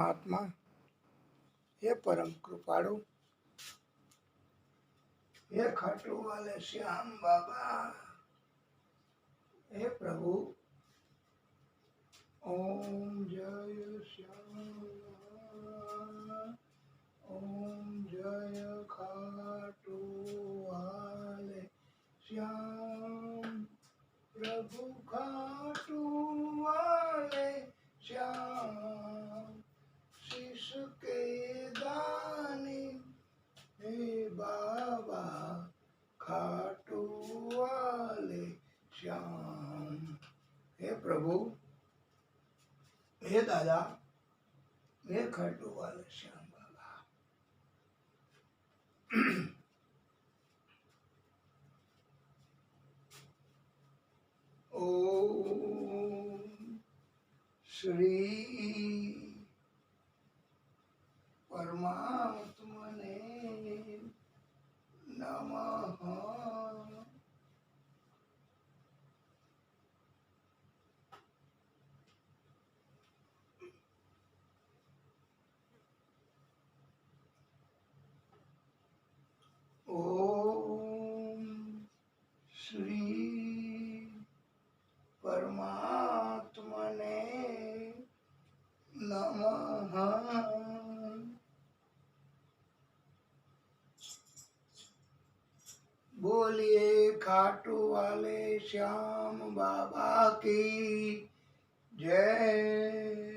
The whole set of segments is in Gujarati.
परमात्मा, हे परम कृपाणु, हे खाटू वाले श्याम बाबा, हे प्रभु। ओम जय श्याम, ओम जय खाटू वाले श्याम, प्रभु खाटू वाले श्याम, शीश के दानी हे बाबा खाटू वाले श्याम। हे प्रभु, हे दादा, हे खाटू वाले श्याम बाबा। ओम श्री परमात्मने नमः। ओम श्री परमात्मने नमः। बोलिए खाटू वाले श्याम बाबा की जय।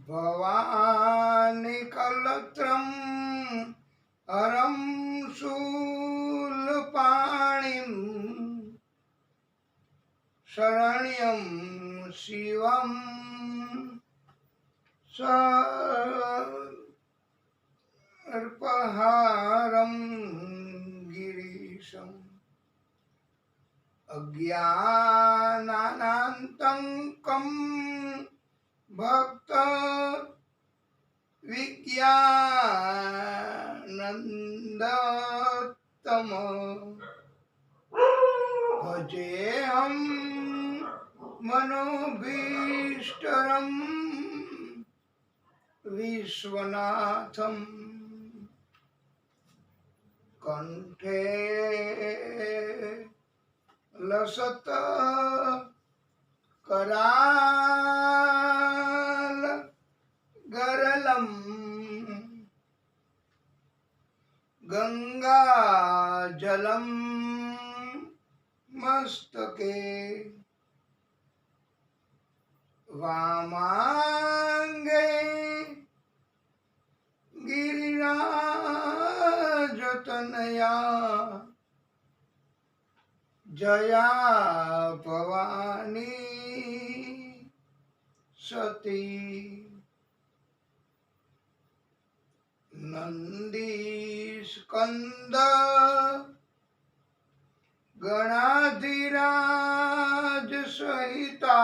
भवानी कलत्रम हरम शूलपाणिम शरण्यं शिवम सर्पहारं गिरीशम् अज्ञानानान्तकं भक्त विज्ञानन्दतम भजेऽहं मनोभीष्टरं विश्वनाथं कंठे लसत कराल गरलम गंगा जलम मस्तके वामांगे गिरिराजतनया जया भवानी सती नंदीस्कंद गणाधिराज सहिता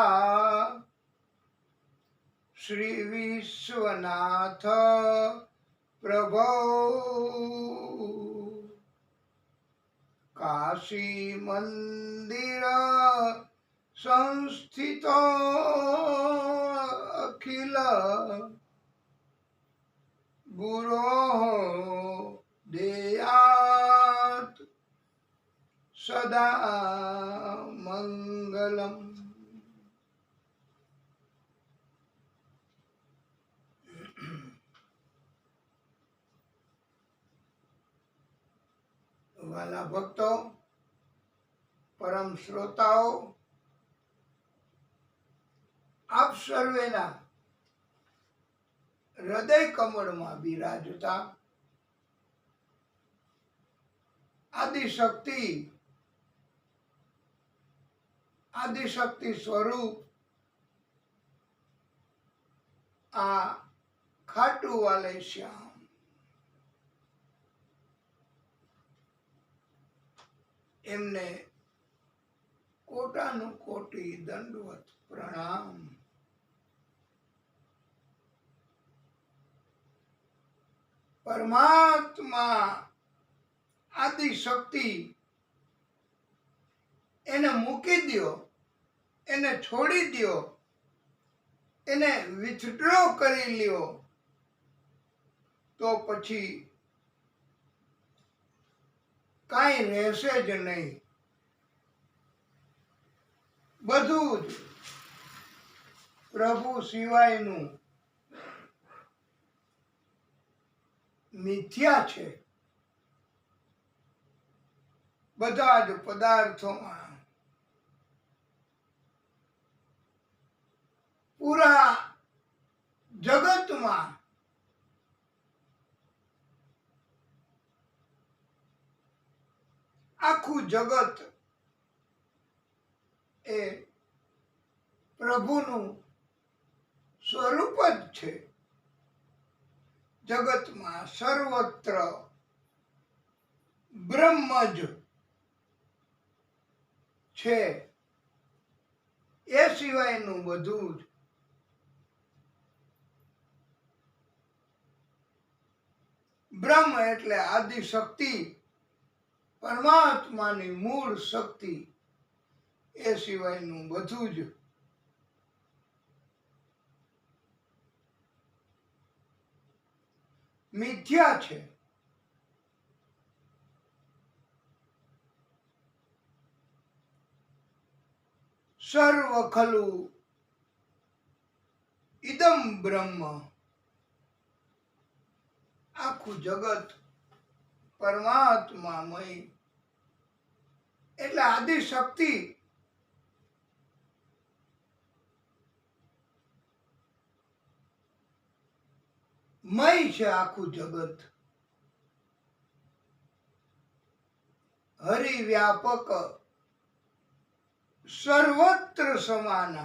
श्री विश्वनाथ प्रभो काशी मंदिर संस्थित अखिल गुरो देयात सदा मंगलम। वाला भक्तों, परम श्रोताओ, आप सर्वेना हृदय कमल में बिराजता आदिशक्ति स्वरूप आ खाटू वाले श्याम एमने कोटानु कोटि दंडवत प्रणाम। परमात्मा आदि शक्ति એને મૂકી દ્યો, એને છોડી દ્યો, એને વિથડ્રો કરી લ્યો, તો પછી કાંઈ રહેશે જ નહીં. બધું જ પ્રભુ સિવાયનું મિથ્યા છે. બધા જ પદાર્થોમાં, પૂરા જગતમાં આખું જગત એ પ્રભુનું સ્વરૂપ જ છે. જગતમાં સર્વત્ર બ્રહ્મ જ છે. એ સિવાયનું બધું જ બ્રહ્મ એટલે આદિ શક્તિ, પરમાત્માની મૂળ શક્તિ. એ સિવાયનું બધું જ મિથ્યા છે. સર્વ ખલુ ઇદમ બ્રહ્મ. આખું જગત પરમાત્મામય એટલે આદિ શક્તિ. મય છે આખું જગત. હરિવ્યાપક, સર્વત્ર સમાન.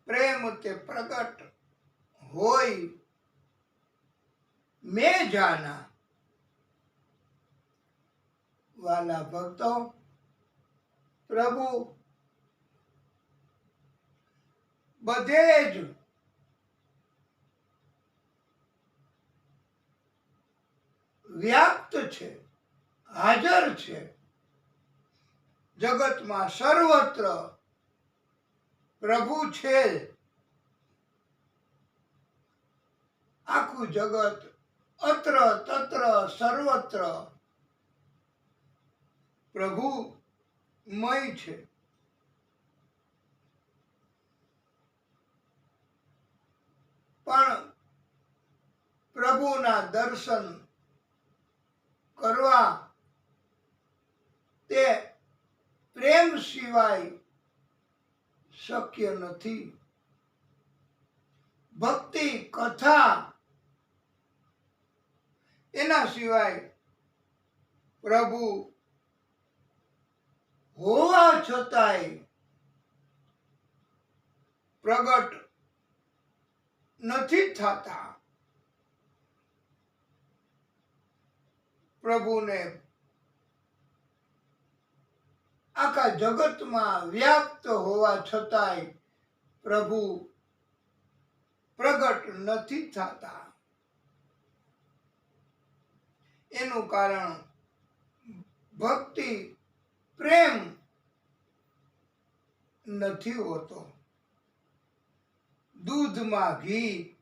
પ્રેમ તે પ્રગટ હોય મેં જાના. વાલા ભક્તો, પ્રભુ બધે જ વ્યાપ્ત છે, હાજર છે. જગતમાં સર્વત્ર પ્રભુ છે. આખું જગત અત્ર તત્ર સર્વત્ર પ્રભુમય છે. પણ પ્રભુના દર્શન કરવા તે પ્રેમ સિવાય શક્ય નથી. ભક્તિ કથા એના સિવાય પ્રભુ હોવા છતાંય પ્રગટ નથી થતા. પ્રભુને આખા જગતમાં વ્યાપ્ત હોવા છતાંય પ્રભુ પ્રગટ નથી થતા. એનું કારણ ભક્તિ પ્રેમ નથી હોતો. દૂધમાં ઘી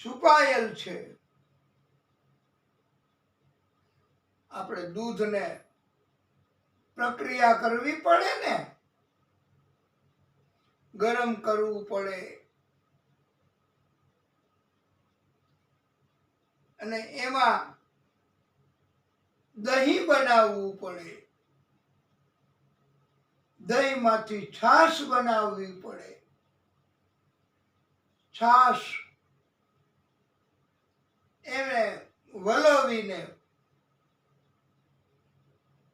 છુપાયેલ છે. આપણે દૂધને પ્રક્રિયા કરવી પડે ને, ગરમ કરવું પડે અને એમાં દહીં બનાવવું પડે. દહીંમાંથી છાશ બનાવવી પડે. છાશ એને વલોવીને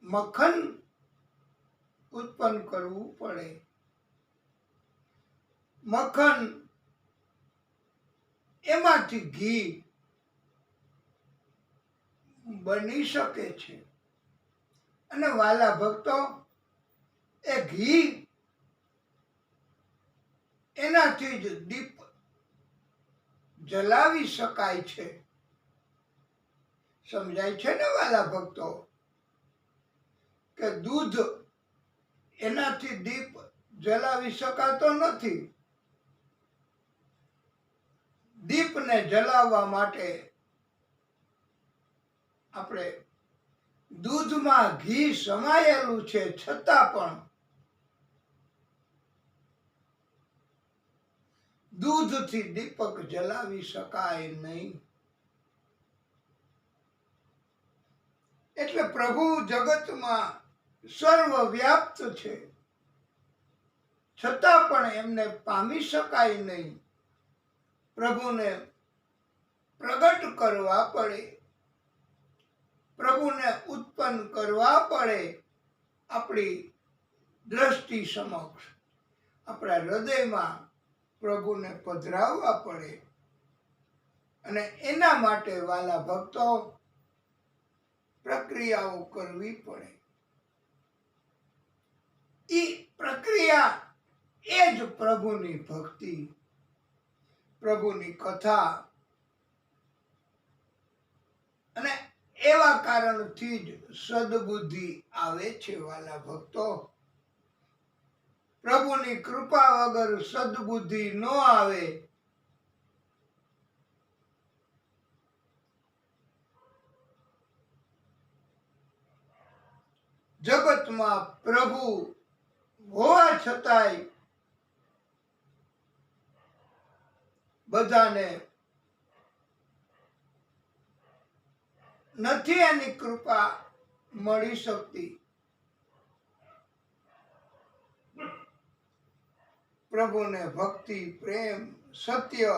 મક્ખન ઉત્પન્ન કરવું પડે. મક્ખન એમાંથી ઘી બની શકે છે. અને વાલા ભક્તો, એ ઘી એનાથી જ દીપ જલાવી શકાય છે. સમજાય છે ને વાલા ભક્તો? કે દૂધ એનાથી દીપ જલાવી શકાતો નથી. દીપને જલાવવા માટે આપણે દૂધમાં ઘી સમાયેલું છે, છતાં પણ દૂધથી દીપક જલાવી શકાય નહીં. એટલે પ્રભુ જગતમાં સર્વવ્યાપ્ત છે, છતાં પણ એમને પામી શકાય નહીં. પ્રભુને પ્રગટ કરવા પડે, પ્રભુને ઉત્પન્ન કરવા પડે આપણી દ્રષ્ટિ સમક્ષ, આપણા હૃદયમાં પ્રભુને પધરાવવા પડે. અને એના માટે વાલા ભક્તો પ્રક્રિયાઓ કરવી પડે. એ પ્રક્રિયા એ જ પ્રભુની ભક્તિ, પ્રભુની કથા. અને એવા કારણથી જ સદબુદ્ધિ આવે છે વાલા ભક્તો. પ્રભુની કૃપા વગર સદબુદ્ધિ ન આવે. જગતમાં પ્રભુ હોવા છતાંય બધાને નથી એની કૃપા મળી શકતી. પ્રભુને ભક્તિ, પ્રેમ, સત્ય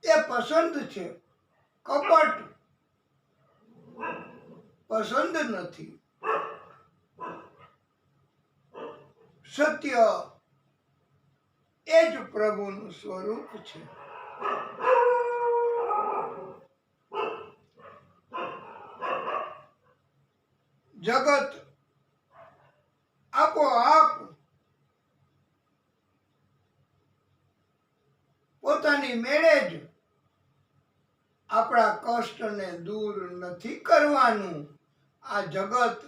એ પસંદ છે, કપટ પસંદ નથી. સત્ય એ જ પ્રભુનું સ્વરૂપ છે. જગત આપોઆપ પોતાની મેળે જ આપણા કષ્ટને દૂર નથી કરવાનું. આ જગત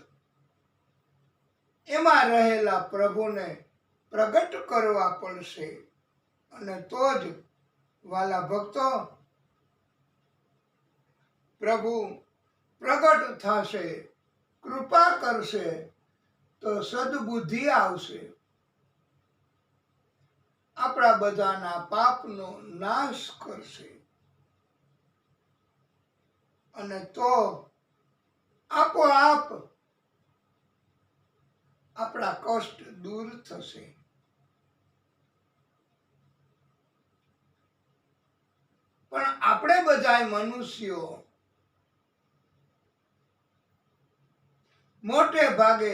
એમાં રહેલા પ્રભુને પ્રગટ કરવા પડશે, અને તો જ વાલા ભક્તો પ્રભુ પ્રગટ થશે, કૃપા કરશે, તો સદબુદ્ધિ આવશે. આપણા બધાના પાપનો નાશ કરશે, અને તો આપોઆપ આપણા કષ્ટ દૂર થશે. પણ આપણે બધા મનુષ્યો મોટે ભાગે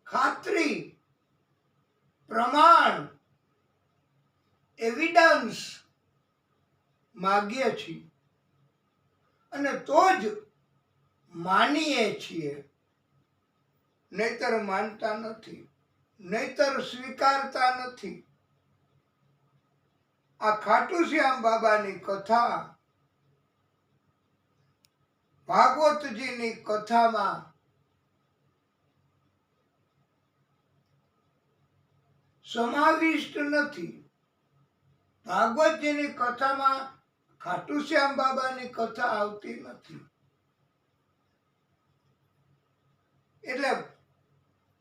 ખાતરી, પ્રમાણ, એવિડન્સ માગીએ છીએ, અને તો જ માનીએ છીએ. નહીતર માનતા નથી, નહીતર સ્વીકારતા નથી. આ ખાટુ શ્યામ બાબાની કથા, ભાગવતજીની કથામાં સમાવિષ્ટ નથી. ભાગવતજીની કથામાં ખાટુ શ્યામ બાબાની કથા આવતી નથી. એટલે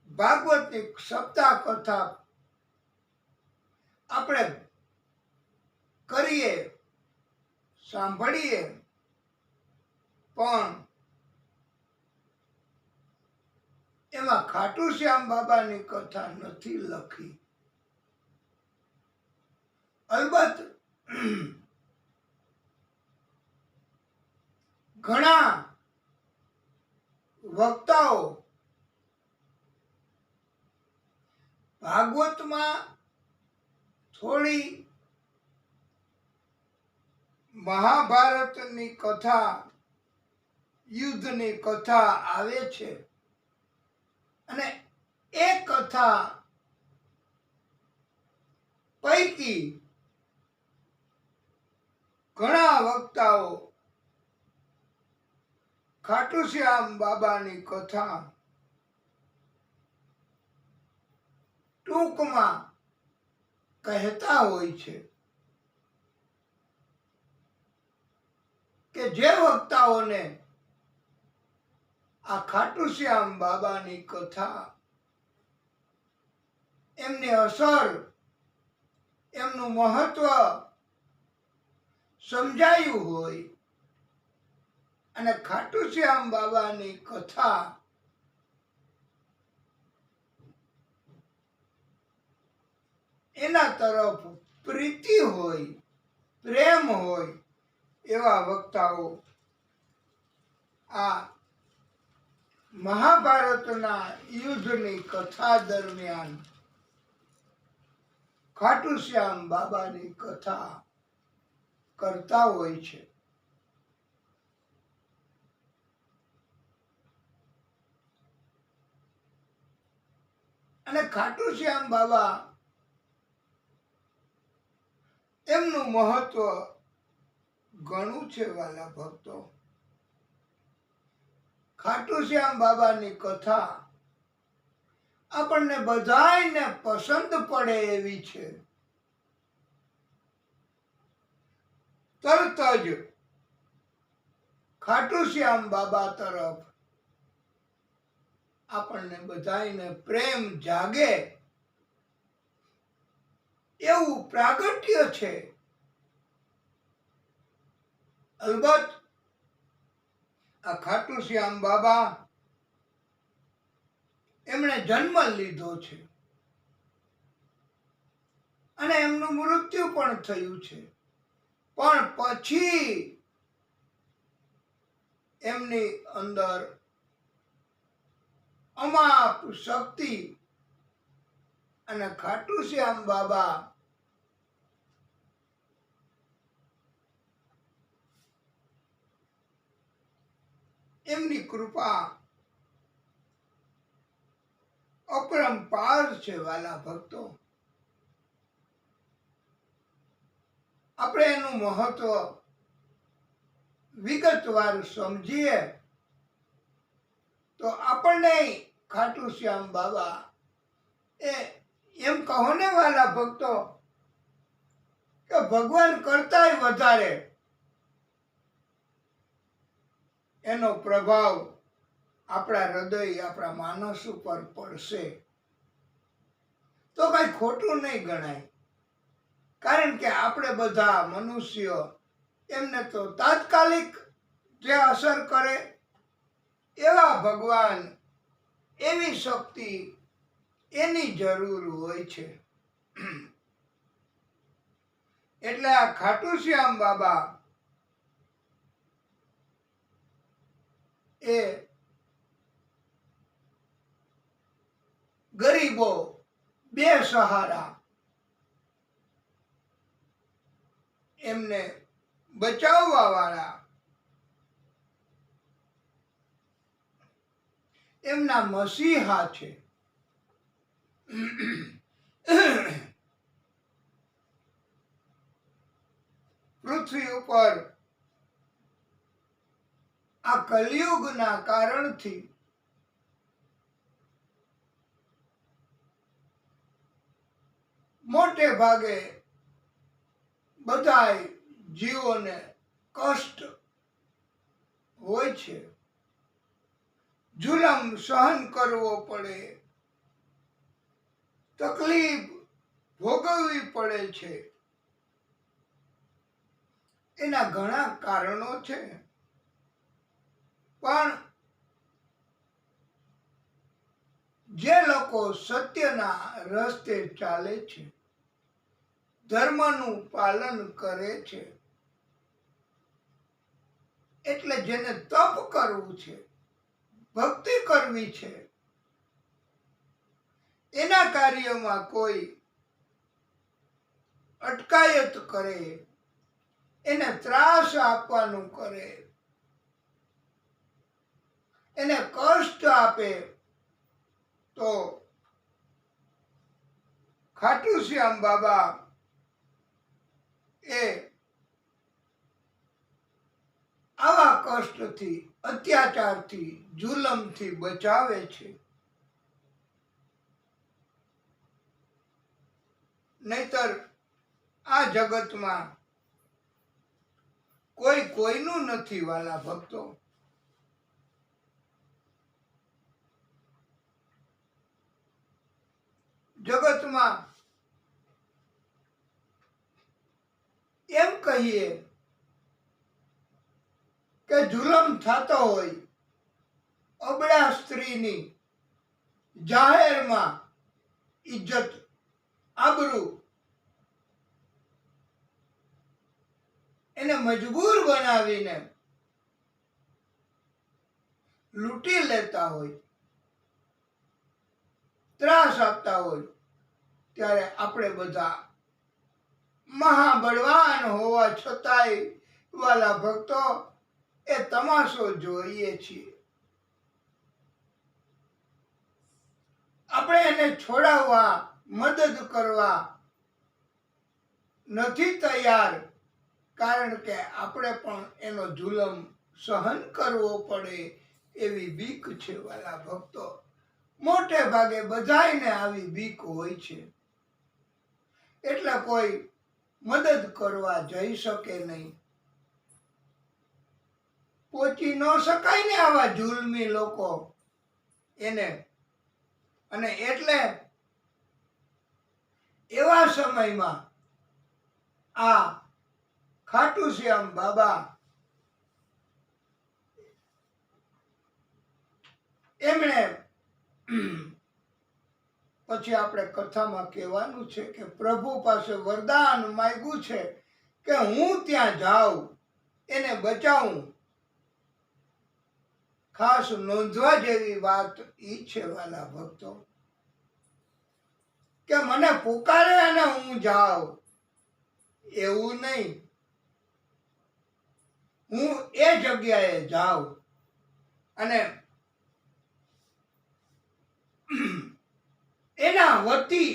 ભાગવતની સપ્તાહ કથા આપણે કરીએ, સાંભળીએ, પણ એમાં ખાટુ શ્યામ બાબાની કથા નથી લખી. અલબત્ત ઘણા વક્તાઓ ભાગવતમાં થોડી મહાભારતની કથા, યુદ્ધની કથા આવે છે, અને એ કથા પૈકી ઘણા વક્તાઓ ખાટુ શ્યામ બાબાની કથા ટૂંકમાં કહેતા હોય છે કે જે વક્તાઓને આ ખાટુ શ્યામ બાબાની કથા એમની અસર એમનું મહત્વ સમજાયું હોય અને ખાટુ શ્યામ બાબાની કથા એના તરફ પ્રીતિ હોય, પ્રેમ હોય એવા વક્તાઓ આ મહાભારતના યુદ્ધની કથા દરમિયાન ખાટુ શ્યામ બાબાની કથા કરતા હોય છે. અને ખાટુ શ્યામ બાબા એમનું મહત્વ ઘણું છે વાલા ભક્તો. ખાટુ શ્યામ બાબાની કથા આપણને બધાયને પસંદ પડે એવી છે. તરત જ ખાટુ શ્યામ બાબા તરફ આપણને બધાયને પ્રેમ જાગે એવું પ્રાગટ્ય છે. અલબત્ત આ ખાટુ શ્યામ બાબા એમણે જન્મ લીધો છે અને એમનું મૃત્યુ પણ થયું છે, પણ પછી એમની અંદર અમાપ શક્તિ અને ખાટુ શ્યામ બાબા એમની કૃપા અપરંપાર છે વાલા ભક્તો. આપણે એનું મહત્વ વિગતવાર સમજીએ તો આપણને ખાટુ શ્યામ બાબા એમ કહો ને વાલા ભક્તો કે ભગવાન કરતાંય વધારે એનો પ્રભાવ આપણા હૃદય, આપણા માનસ ઉપર પડશે તો કઈ ખોટું નહીં ગણાય. કારણ કે આપણે બધા મનુષ્ય એમને તો તાત્કાલિક જે અસર કરે એવા ભગવાન, એવી શક્તિ એની જરૂર હોય છે. એટલે આ ખાટુ શ્યામ બાબા એ ગરીબો, બેસહારા એમને બચાવવા વાળા એમના મસીહા છે. પૃથ્વી ઉપર આ કલિયુગના કારણથી મોટે ભાગે બધાય જીવોને કષ્ટ હોય છે, જુલમ સહન કરવો પડે, તકલીફ ભોગવવી પડે છે. એના ઘણા કારણો છે, પણ જે લોકો સત્યના રસ્તે ચાલે છે, ધર્મનું પાલન કરે છે, એટલે જેને તપ કરવું છે, ભક્તિ કરવી છે, એના કાર્યમાં કોઈ અટકાયત કરે, એને ત્રાસ આપવાનું કરે, એને કષ્ટ આપે તો ખાટુ શ્યામ બાબા એ આવા કષ્ટથી, અત્યાચારથી, જુલમથી બચાવે છે. નહીતર આ જગતમાં કોઈ કોઈનું નથી વાલા ભક્તો. જગતમાં એમ કહીએ કે જુલમ થતો હોય, અબળા સ્ત્રીની જાહેરમાં ઇજ્જત આબરૂ એને મજબૂર બનાવીને લૂંટી લેતા હોય, ત્રાસ આપતા હોય, ત્યારે આપણે બધા મહાબળવાન હોવા છતાંય વાલા ભક્તો એ તમાશો જોઈએ છીએ. આપણે એને છોડાવવા, મદદ કરવા નથી તૈયાર, કારણ કે આપણે પણ એનો જુલમ સહન કરવો પડે એવી બીક છે વાલા ભક્તો. મોટે ભાગે બધાયને આવી બીક હોય છે, એટલે કોઈ મદદ કરવા જઈ શકે નહીં. પહોંચી ન શકાય ને આવા જુલમી લોકો એને. અને એટલે એવા સમયમાં આ ખાટુ શ્યામ બાબા એમણે પછી આપણે કથામાં કહેવાનું છે કે પ્રભુ પાસે વરદાન માંગ્યું છે કે હું ત્યાં જાઉં, એને બચાવું. ખાસ નોંધવા જેવી વાત ઈ છે વાલા ભક્તો કે મને પુકારે અને હું જાઉં એવું નહીં. હું એ જગ્યાએ જાઉં અને એના વતી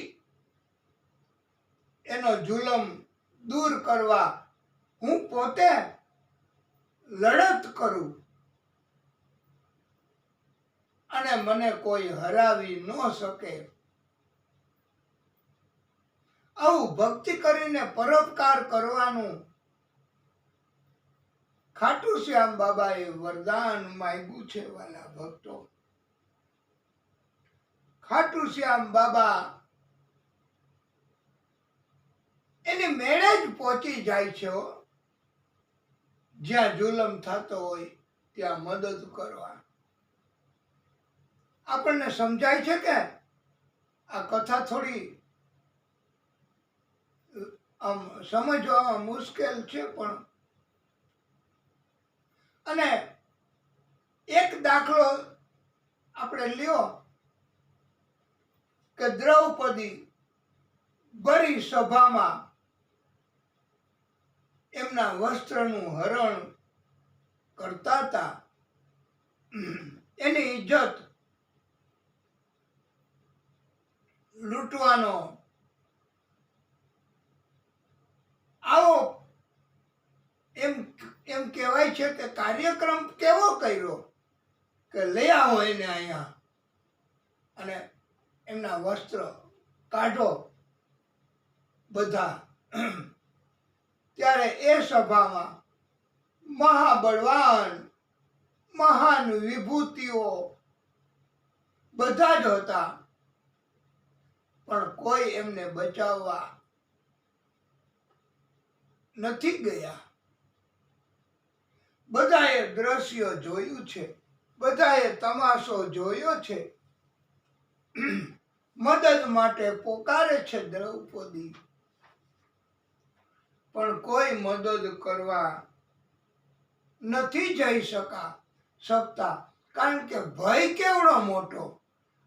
એનો જુલમ દૂર કરવા હું પોતે લડત કરું અને મને કોઈ હરાવી ન શકે. આવું ભક્તિ કરીને પરોપકાર કરવાનું ખાટુ શ્યામ બાબાએ વરદાન માંગ્યું છે વાલા ભક્તો. ખાટુ શ્યામ બાબા એની મેળે જ પહોંચી જાય છે. જ્યાં જુલમ થતો હોય ત્યાં મદદ કરવા. આપણને સમજાય છે કે આ કથા થોડી આમ સમજવામાં મુશ્કેલ છે, પણ અને એક દાખલો આપણે લ્યો કે દ્રૌપદી ભરી સભામાં એમના વસ્ત્રનું હરણ કરતા હતા. એની ઇજ્જત લૂંટવાનો આવો એમ કહેવાય છે કે કાર્યક્રમ કેવો કર્યો કે લઈ આવો એને અહીંયા અને એમના વસ્ત્ર કાઢો બધા. ત્યારે એ સભામાં મહાબળવાન, મહાન વિભૂતિઓ બધા જ હતા, પણ કોઈ એમને બચાવવા નથી ગયા. બધાએ દ્રશ્ય જોયું છે, બધાએ તમાશો જોયો છે. મદદ માટે પોકારે છે દ્રૌપદી, પણ કોઈ મદદ કરવા નથી જઈ શકતા, કારણ કે ભય કેવડો મોટો.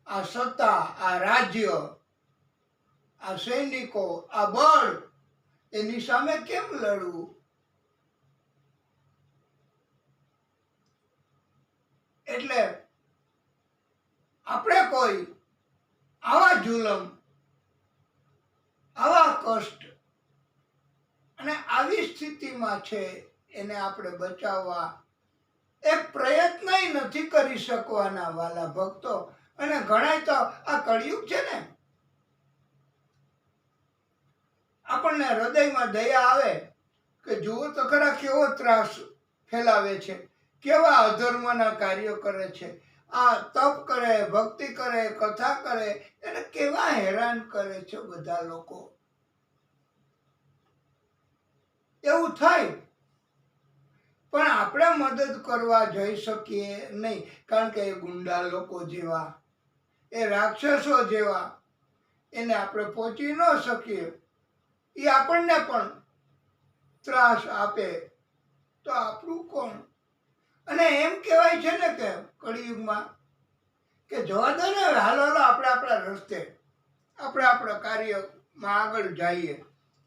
આ સત્તા, આ રાજ્ય, આ સૈનિકો, આ બળ, એની સામે કેમ લડવું? એટલે આપણે કોઈ આવા જુલમ, આવા કષ્ટ અને આવી સ્થિતિમાં છે એને આપણે બચાવવા એક પ્રયત્નય નથી કરી શકવાના વાલા ભક્તો. અને ઘણાય તો આ કળિયુગ છે ને, આપણને હૃદયમાં દયા આવે કે જુઓ તો ખરા કેવો ત્રાસ ફેલાવે છે, કેવા અધર્મના કાર્યો કરે છે, આ તપ કરે, ભક્તિ કરે, કથા કરે, એને કેવા હેરાન કરે છે બધા લોકો. એવું થાય પણ આપણે મદદ કરવા જઈ શકીએ નહીં, કારણ કે એ ગુંડા લોકો જેવા, એ રાક્ષસો જેવા, એને આપણે પહોંચી ન શકીએ. એ આપણને પણ ત્રાસ આપે તો આપણું કોણ? અને એમ કહેવાય છે ને કે કળિયુગમાં કે જવા દો ને, હાલો હાલો આપણે આપણા રસ્તે, આપણે આપણા કાર્યમાં આગળ જઈએ,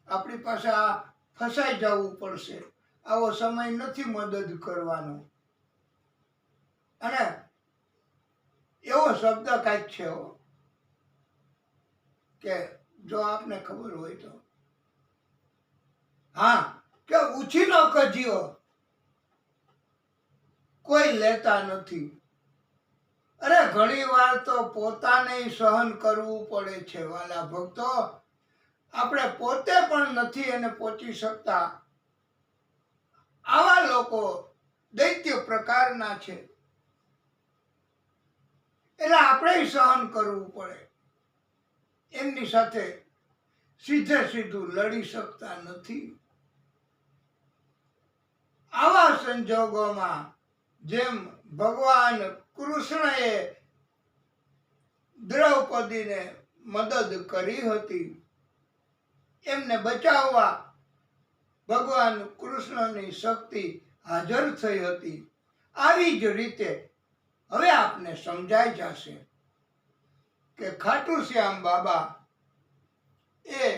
આપણી પાસે આ ફસાઈ જવું પડશે, આવો સમય નથી મદદ કરવાનો. અને એવો શબ્દ કાંઈક છે કે જો આપને ખબર હોય તો, હા, કે ઉછીનો કજિયો કોઈ લેતા નથી. અરે ઘણી વાર તો પોતાને સહન કરવું પડે છે વાલા ભક્તો. આપણે પોતે પણ નથી એને પહોંચી શકતા. આવા લોકો દૈત્ય પ્રકારના છે, એટલે આપણે સહન કરવું પડે. એમની સાથે સીધે સીધું લડી શકતા નથી. આવા સંજોગોમાં જેમ ભગવાન કૃષ્ણએ દ્રૌપદીને મદદ કરી હતી, એમને બચાવવા ભગવાન કૃષ્ણની શક્તિ હાજર થઈ હતી. આવી જ રીતે હવે આપને સમજાઈ જશે કે ખાટુ શ્યામ બાબા એ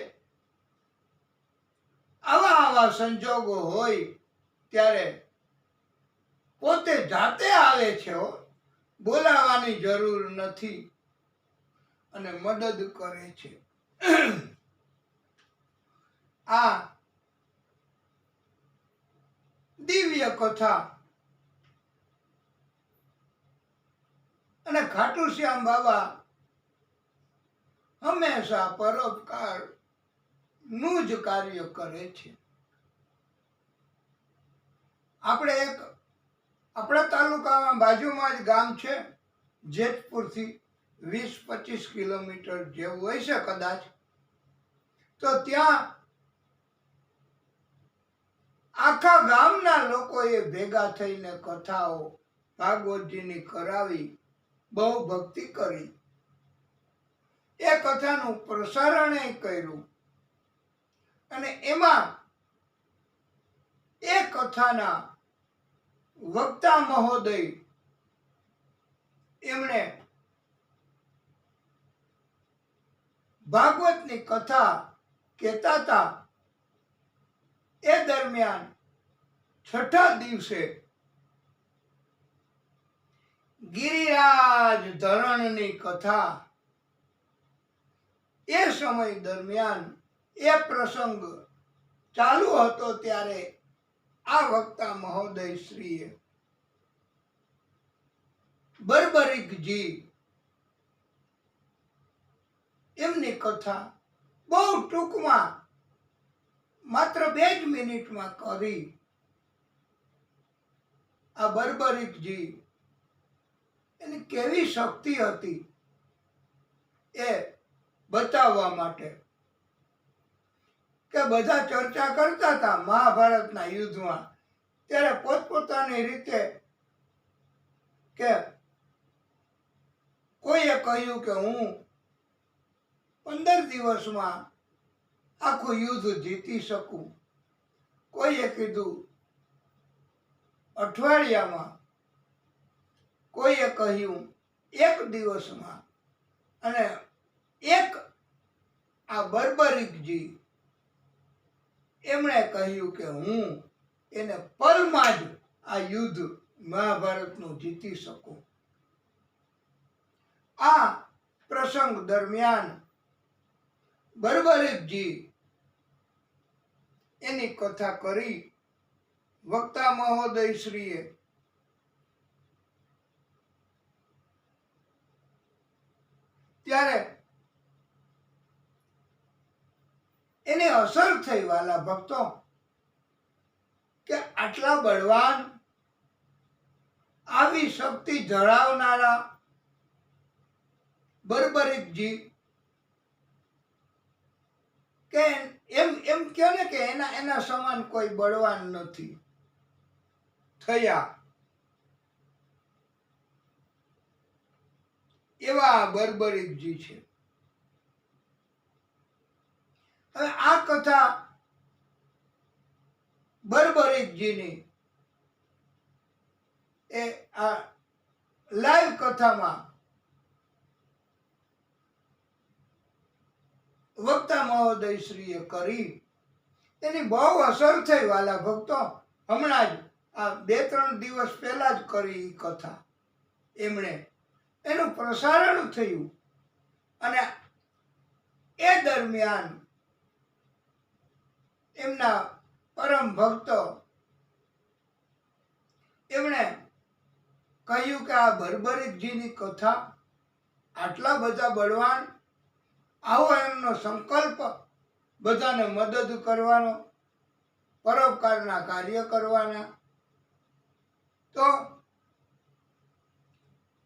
આવા સંજોગો હોય ત્યારે પોતે જાતે આવે છે, બોલાવાની જરૂર નથી, અને મદદ કરે છે. આ દિવ્ય કથા અને ખાટુ શ્યામ બાબા હંમેશા પરોપકાર નું જ કાર્ય કરે છે. આપણા તાલુકામાં બાજુમાં જ ગામ છે, જેતપુરથી 20-25 કિલોમીટર જેવું હોય છે કદાચ. તો ત્યાં આખા ગામના લોકોએ ભેગા થઈને કથાઓ ભાગવતજીની કરાવી, બહુ ભક્તિ કરી. એ કથાનું પ્રસારણ કર્યું, અને એમાં એ કથાના વક્તા મહોદય એમણે ભાગવતની કથા કહેતા હતા. એ દરમિયાન છઠ્ઠા દિવસે ગિરિરાજ ધરણની કથા, એ સમય દરમિયાન એ પ્રસંગ ચાલુ હતો ત્યારે આ વક્તા મહોદય શ્રીએ બર્બરીકજી એમની કથા બહુ ટૂંકમાં માત્ર 2 જ મિનિટમાં કરી. આ બર્બરીકજી એની કેવી શક્તિ હતી એ બતાવવા માટે, કે બધા ચર્ચા કરતા હતા મહાભારતના યુદ્ધમાં, ત્યારે પોતપોતાની રીતે કે કોઈએ કહ્યું કે હું 15 દિવસમાં આખું યુદ્ધ જીતી શકું, કોઈએ કીધું અઠવાડિયામાં, કોઈએ કહ્યું 1 દિવસમાં, અને એક આ બર્બરીકજી એમણે કહ્યું કે હું એને પલમાં જ આ યુદ્ધ મહાભારતનું જીતી શકું. આ પ્રસંગ દરમિયાન બર્બરીકજી એની કથા કરી વક્તા મહોદય શ્રીએ. ત્યારે એની અસર થઈ વાલા ભક્તો કે આટલા બળવાન આવી શક્તિ ધરાવનારા બર્બરીકજી કે એમ એમ કહો ને કે એના સમાન કોઈ બળવાન નથી થયા, એવા બર્બરીકજી છે. હવે આ કથા બર્બરીકજીની એ આ લાઈવ કથામાં વક્તા મહોદય શ્રીએ કરી, એની બહુ અસર થઈ વાલા ભક્તો. હમણાં જ આ 2-3 દિવસ પહેલા જ કરી કથા એમણે, એનું પ્રસારણ થયું અને એ દરમિયાન એમના પરમ ભક્તો એમણે કહ્યું કે આ બર્બરીકજીની કથા આટલા બધા બળવાન, આવો એમનો સંકલ્પ બધાને મદદ કરવાનો, પરોપકારના કાર્ય કરવાના. તો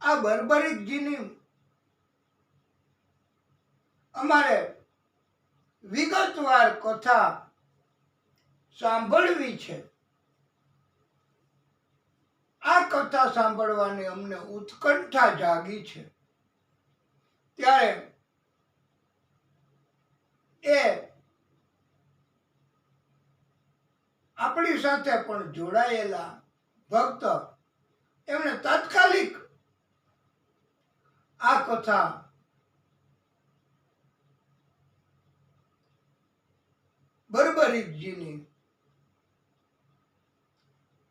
આ બર્બરીકજીની અમારે વિગતવાર કથા સાંભળવી છે. આ કથા સાંભળવાની અમને ઉત્કંઠા જાગી છે. ત્યારે એ આપણી સાથે પણ જોડાયેલા ભક્ત એમણે તાત્કાલિક આ કથા બર્બરીકજીની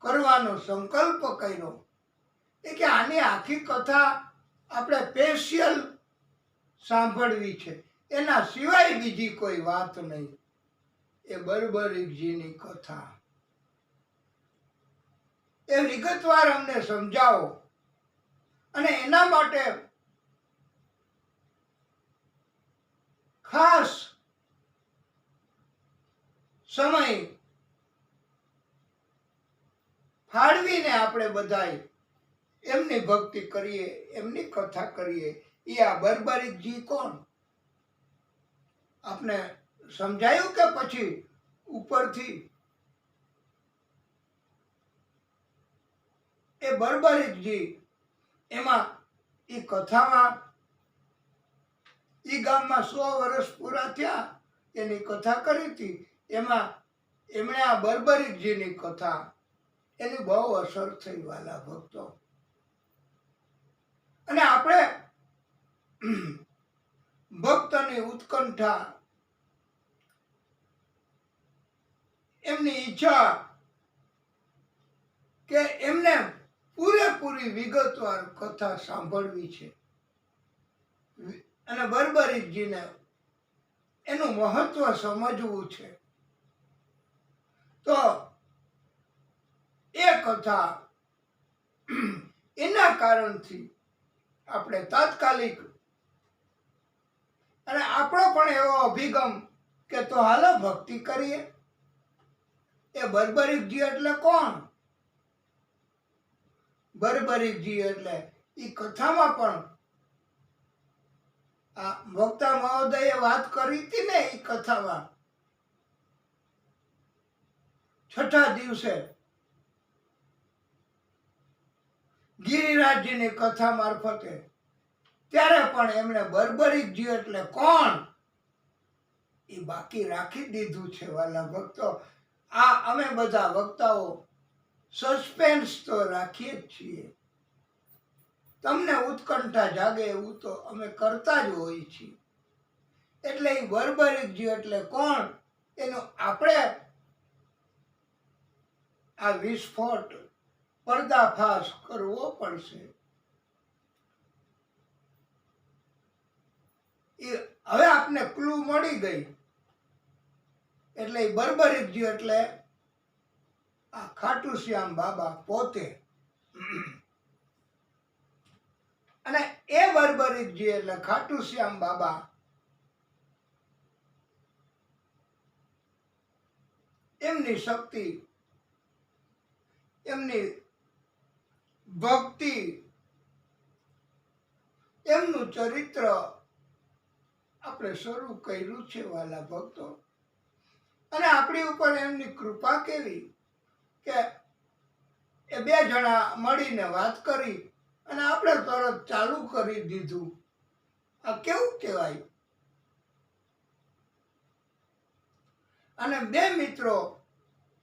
કરવાનો સંકલ્પ કર્યો. એ કે આની આખી કથા આપણે સ્પેશિયલ સાંભળવી છે, એના સિવાય બીજી કોઈ વાત નહીં. એ બર્બરીકજીની કથા એ વિગતવાર અમને સમજાવો, અને એના માટે ખાસ સમય ફાળવીને આપણે બધાય એમની ભક્તિ કરીએ, એમની કથા કરીએ. એ આ બર્બરીકજી કોણ આપને સમજાયું કે પછી ઉપરથી? એ બર્બરીકજી એમાં એ કથામાં એ ગામમાં 100 વર્ષ પૂરા થયા એની કથા કરી હતી. એમાં એમણે આ બર્બરીકજીની કથા એની બહુ અસર થઈ વાલા ભક્તો. અને આપણે ભક્તની ઉત્કંઠા, એમની ઈચ્છા કે એમને પૂરેપૂરી વિગતવાર કથા સાંભળવી છે અને બર્બરીકજીને એનું મહત્વ સમજવું છે. તો એ કથા એના કારણથી આપણે તાત્કાલિક, અને આપણો પણ એવો અભિગમ કે તો હાલો ભક્તિ કરીએ. એ બર્બરીકજી એટલે કોણ? બર્બરીકજી એટલે એ કથામાં પણ આ વક્તા મહોદયે વાત કરી હતી ને, એ કથામાં 6ઠા દિવસે ગિરિરાજજીની કથા મારફતે, ત્યારે પણ એમણે બર્બરીકજી એટલે કોણ એ બાકી રાખી દીધું છે વાલા ભક્તો. આ અમે બધા વક્તાઓ સસ્પેન્સ તો રાખીએ જ છીએ. તમને ઉત્કંઠા જાગે એવું તો અમે કરતા જ હોઈએ છીએ. એટલે એ બર્બરીકજી એટલે કોણ એનો આપણે આ વિસ્ફોટ, પર્દાફાશ કરવો પડશે. એ હવે આપને ક્લુ મળી ગઈ. એટલે એ બર્બરીકજી એટલે આ ખાટુ શ્યામ બાબા પોતે. અને એ બર્બરીકજી એટલે ખાટુ શ્યામ બાબા એમની શક્તિ, એમની ભક્તિ, એમનું ચરિત્ર આપણે શરૂ કર્યું છે વાલા ભક્તો. અને આપણી ઉપર એમની કૃપા કેવી કે એ બે જણા મળીને વાત કરી અને આપણે તરત ચાલુ કરી દીધું. આ કેવું કહેવાય? અને બે મિત્રો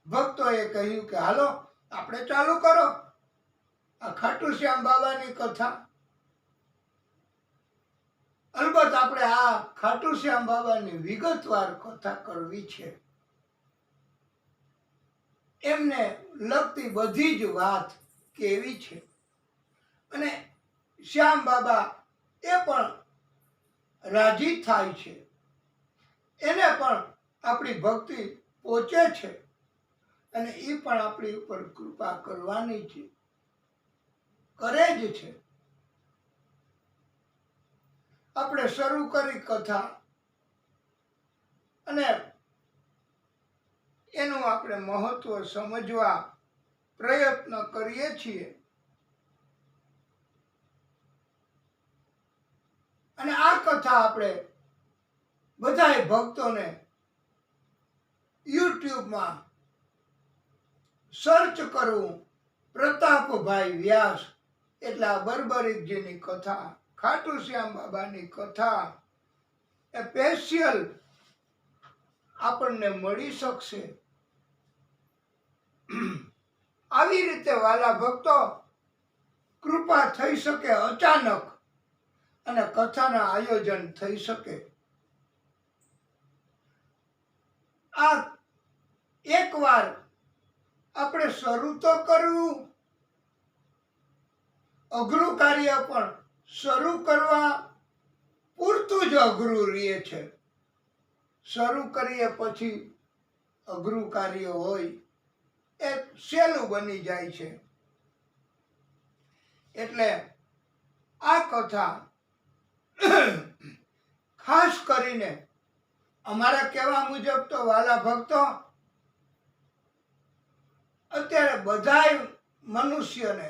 ભક્તોએ કહ્યું કે હાલો આપણે ચાલુ કરો આ ખાટુ શ્યામ બાબાની કથા. અલબત્ત આપણે આ ખાટુ શ્યામ બાબાની વિગતવાર કથા કરવી છે. એમને લગતી બધી જ વાત કેવી છે. અને શ્યામ બાબા એ પણ રાજી થાય છે, એને પણ આપણી ભક્તિ પહોંચે છે અને એ પણ આપણી ઉપર કૃપા કરવાની છે, કરે જ છે. આપણે શરૂ કરી કથા અને એનું આપણે મહત્વ સમજવા પ્રયત્ન કરીએ છીએ. અને આ કથા આપણે બધાય ભક્તોને યુટ્યુબમાં સર્ચ કરવું, પ્રતાપભાઈ વ્યાસ એટલે આ બર્બરીકજીની કથા, ખાટુ શ્યામ બાબાની કથા એ સ્પેશિયલ આપણને મળી શકશે. આવી રીતે વાલા ભક્તો કૃપા થઈ શકે અચાનક અને કથાના આયોજન થઈ શકે. આ એકવાર આપણે શરૂ તો કરવું, અઘરું કાર્ય પણ શરૂ કરવા પૂરતું જ અઘરું રહે છે. શરૂ કરીએ પછી અઘરું કાર્ય હોય એ સહેલું બની જાય છે. એટલે આ કથા ખાસ કરીને અમારા કહેવા મુજબ તો વાલા ભક્તો અત્યારે બધાય મનુષ્યને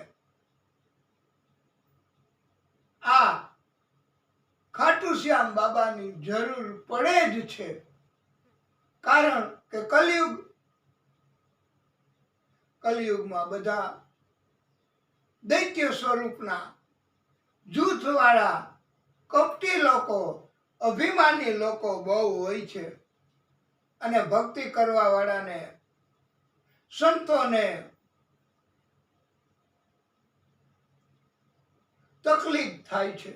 આ ખાટુ શ્યામ બાબાની જરૂર પડે જ છે. કારણ કે કલિયુગમાં બધા દૈત્ય સ્વરૂપના જૂથવાળા કપટી લોકો, અભિમાની લોકો બહુ હોય છે. અને ભક્તિ કરવા વાળાને, સંતોને તકલીફ થાય છે,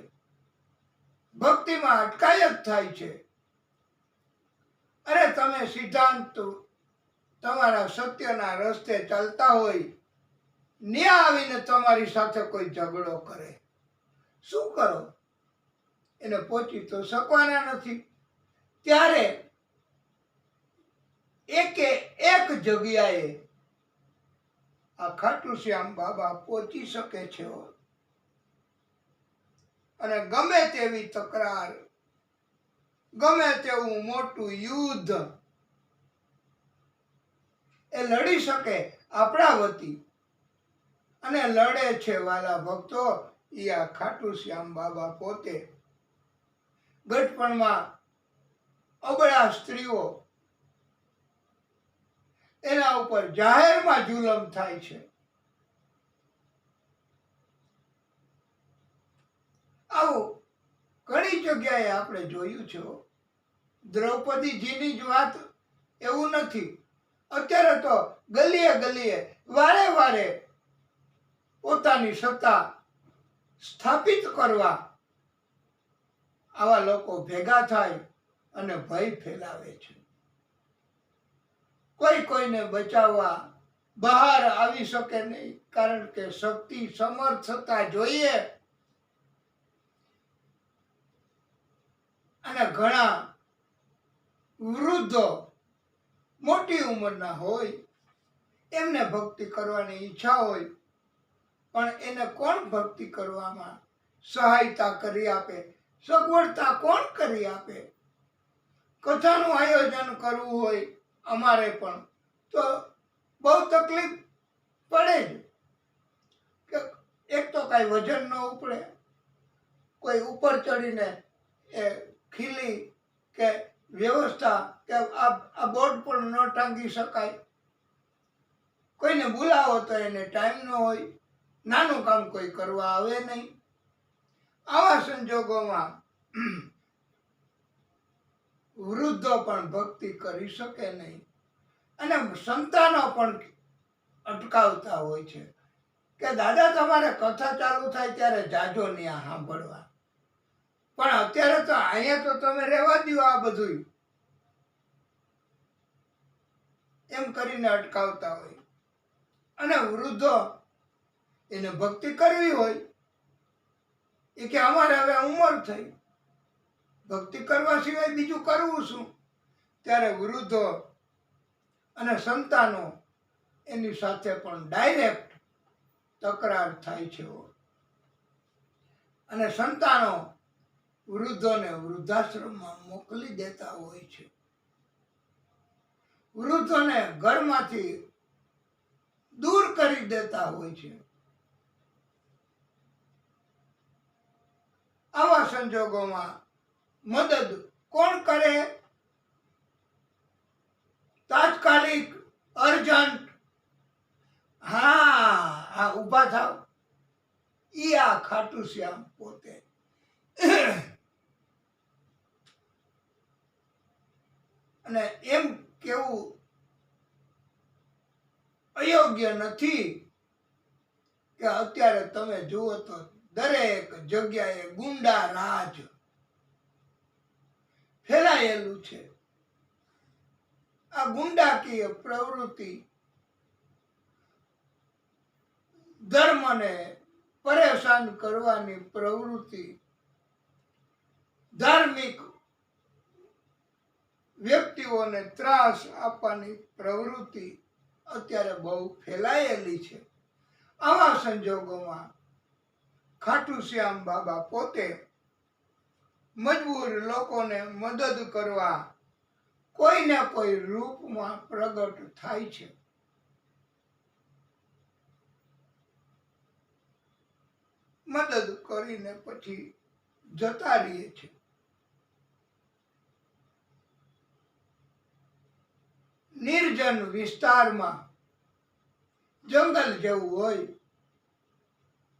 ભક્તિમાં અટકાયત થાય છે. અરે તમે સિદ્ધાંત તમારા સત્યના રસ્તે ચાલતા હોય, ન્યા આવીને તમારી સાથે કોઈ ઝઘડો કરે, શું કરો? એને પહોંચી તો શકવાના નથી. ત્યારે એકે એક જગ્યાએ આ ખાટુ શ્યામ બાબા પહોંચી શકે છે. અને ગમે તેવી તકરાર, ગમે તેવું મોટું યુદ્ધ એ લડી શકે આપણા વતી. અને લડે છે વાલા ભક્તો એ આ ખાટુ શ્યામ બાબા પોતે. ગઢપણમાં અબળા સ્ત્રીઓ એના ઉપર જાહેરમાં જુલમ થાય છે. આવું ઘણી જગ્યાએ આપણે જોયું છે. દ્રૌપદીજીની જ વાત એવું નથી. અત્યારે તો ગલીએ ગલીએ વારે વારે પોતાની સત્તા સ્થાપિત કરવા આવા લોકો ભેગા થાય અને ભય ફેલાવે છે. કોઈ કોઈને બચાવવા બહાર આવી શકે નહીં, કારણ કે શક્તિ સમર્થતા જોઈએ. અને ઘણા વૃદ્ધો મોટી ઉંમરના હોય, એમને ભક્તિ કરવાની ઈચ્છા હોય, પણ એને કોણ ભક્તિ કરવામાં સહાયતા કરી આપે, સગવડતા કોણ કરી આપે? કથાનું આયોજન કરવું હોય અમારે પણ તો બહુ તકલીફ પડે જ. કે એક તો કાંઈ વજન ન ઉપડે, કોઈ ઉપર ચડીને એ ખીલી કે વ્યવસ્થા કે આ બોર્ડ પણ ન ટાંગી શકાય. કોઈને બોલાવો તો એને ટાઈમ ન હોય, નાનું કામ કોઈ કરવા આવે નહીં. આવા સંજોગોમાં વૃદ્ધો પણ ભક્તિ કરી શકે નહીં અને સંતાનો પણ અટકાવતા હોય છે કે દાદા તમારે કથા ચાલુ થાય ત્યારે જાજો ન્યા સાંભળવા, પણ અત્યારે તો અહીંયા તો તમે રહેવા દો આ બધું, એમ કરીને અટકાવતા હોય. અને વૃદ્ધો એને ભક્તિ કરવી હોય એ કે અમારે હવે ઉંમર થઈ, ભક્તિ કરવા સિવાય બીજું કરવું શું? ત્યારે વૃદ્ધો અને સંતાનો એની સાથે પણ ડાયરેક્ટ તકરાર થાય છે અને સંતાનો વૃદ્ધોને વૃદ્ધાશ્રમમાં મોકલી દેતા હોય છે. વૃદ્ધોને ઘરમાંથી દૂર કરી દેતા હોય છે. આવા સંજોગોમાં મદદ કોણ કરે? તાત્કાલિક, અર્જન્ટ, હા ઊભા થાવ, ઈ આ ખાટુ શ્યામ પોતે. અને એમ કેવું અયોગ્ય નથી કે અત્યારે તમે જુઓ તો દરેક જગ્યાએ ગુંડા રાજ ફેલાયેલું છે. આ ગુંડાકીય પ્રવૃત્તિ ધર્મને પરેશાન કરવાની પ્રવૃત્તિ, ધાર્મિક વ્યક્તિઓને ત્રાસ આપવાની પ્રવૃત્તિ અત્યારે બહુ ફેલાયેલી છે. આવા સંજોગોમાં ખાટુ શ્યામ બાબા પોતે મજબૂર લોકોને મદદ કરવા કોઈને કોઈ રૂપમાં પ્રગટ થાય છે. મદદ કરીને પછી જતા રહીએ છે. નિર્જન વિસ્તારમાં જંગલ જેવું હોય,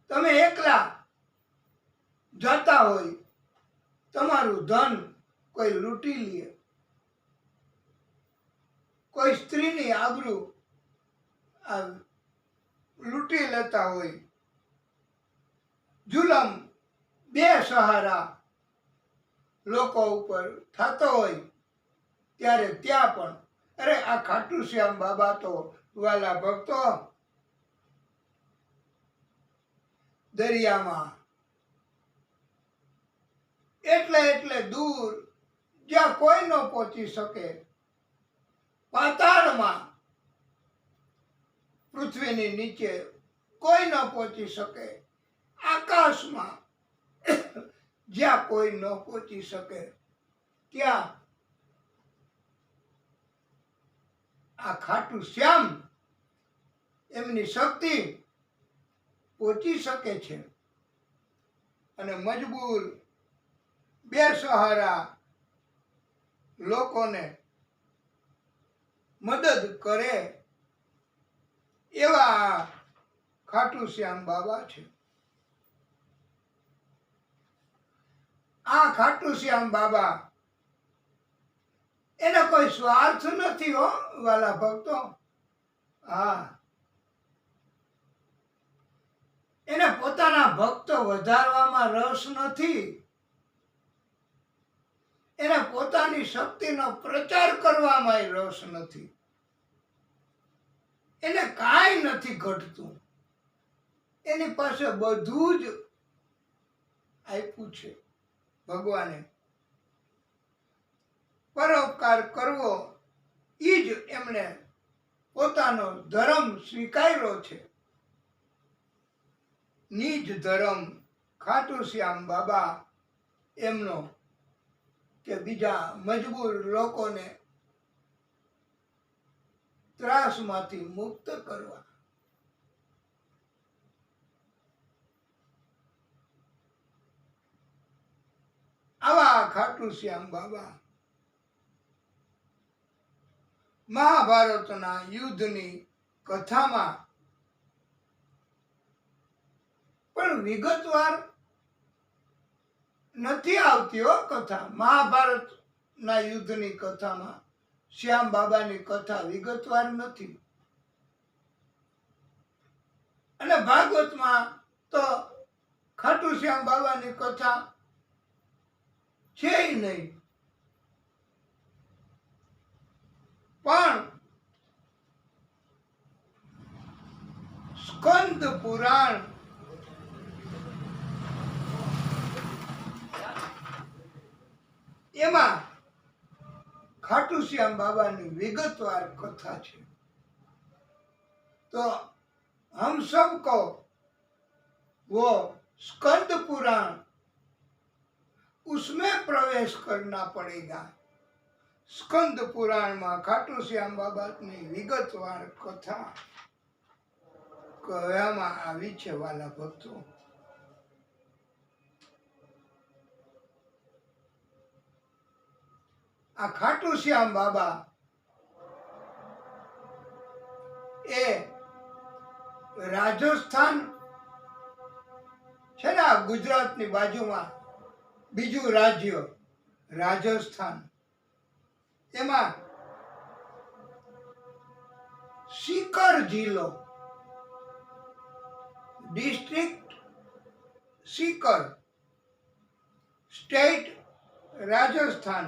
તમે એકલા જતા હોય, તમારું ધન કોઈ લૂંટી લે, કોઈ સ્ત્રીની આબરૂ લૂંટી લેતા હોય, જુલમ બેસહારા લોકો ઉપર થતો હોય, ત્યારે ત્યાં પણ અરે આ ખાટુ શ્યામ બાબા તો વાલા ભક્તો દરિયામાં એટલે દૂર જ્યાં કોઈ ન પહોંચી શકે, પાતાળમાં પૃથ્વીની નીચે કોઈ ન પહોંચી શકે, આકાશમાં જ્યાં કોઈ ન પહોંચી શકે, ત્યાં આ ખાટુ શ્યામ એમની શક્તિ પહોંચી શકે છે અને મજબૂર બેસહારા લોકોને મદદ કરે એવા ખાટુ શ્યામ બાબા છે. આ ખાટુ શ્યામ બાબા એનો કોઈ સ્વાર્થ નથી હો વાલા ભક્તો. હા, એને પોતાના ભક્તો વધારવામાં રસ નથી, એને પોતાની શક્તિનો પ્રચાર કરવામાં રસ નથી, એને કાંઈ નથી ઘટતું, એની પાસે બધું જ આપ્યું છે ભગવાને. પરોપકાર કરવો એ જ એમણે પોતાનો ધર્મ સ્વીકાર્યો છે. નિજ ધર્મ ખાટુ શ્યામ બાબા એમનો કે બીજા મજબૂર લોકોને ત્રાસમાંથી મુક્ત કરવા આવા ખાટુ શ્યામ બાબા મહાભારતના યુદ્ધની કથામાં પણ વિગતવાર નથી આવતી હો કથા. મહાભારતના યુદ્ધની કથામાં શ્યામ બાબાની કથા વિગતવાર નથી. અને ભાગવતમાં તો ખાટુ શ્યામ બાબાની કથા છે નહીં. પણ સ્કંદ પુરાણ એમાં ખાટુ શ્યામ બાબાની વિગતવાર કથા છે. તો हम सबको वो स्कंद पुराण उसमें प्रवेश करना पड़ेगा. स्कंद पुराण में खाटू श्याम बाबा की विगतवार कथा कहेवामां आवी छे. वाला भक्तो, आ खाटू श्याम बाबा ए રાજસ્થાન છે ને, ગુજરાતની બાજુમાં બીજું રાજ્ય રાજસ્થાન, એમાં सीकर जिलो, डिस्ट्रिक्ट सीकर, स्टेट राजस्थान,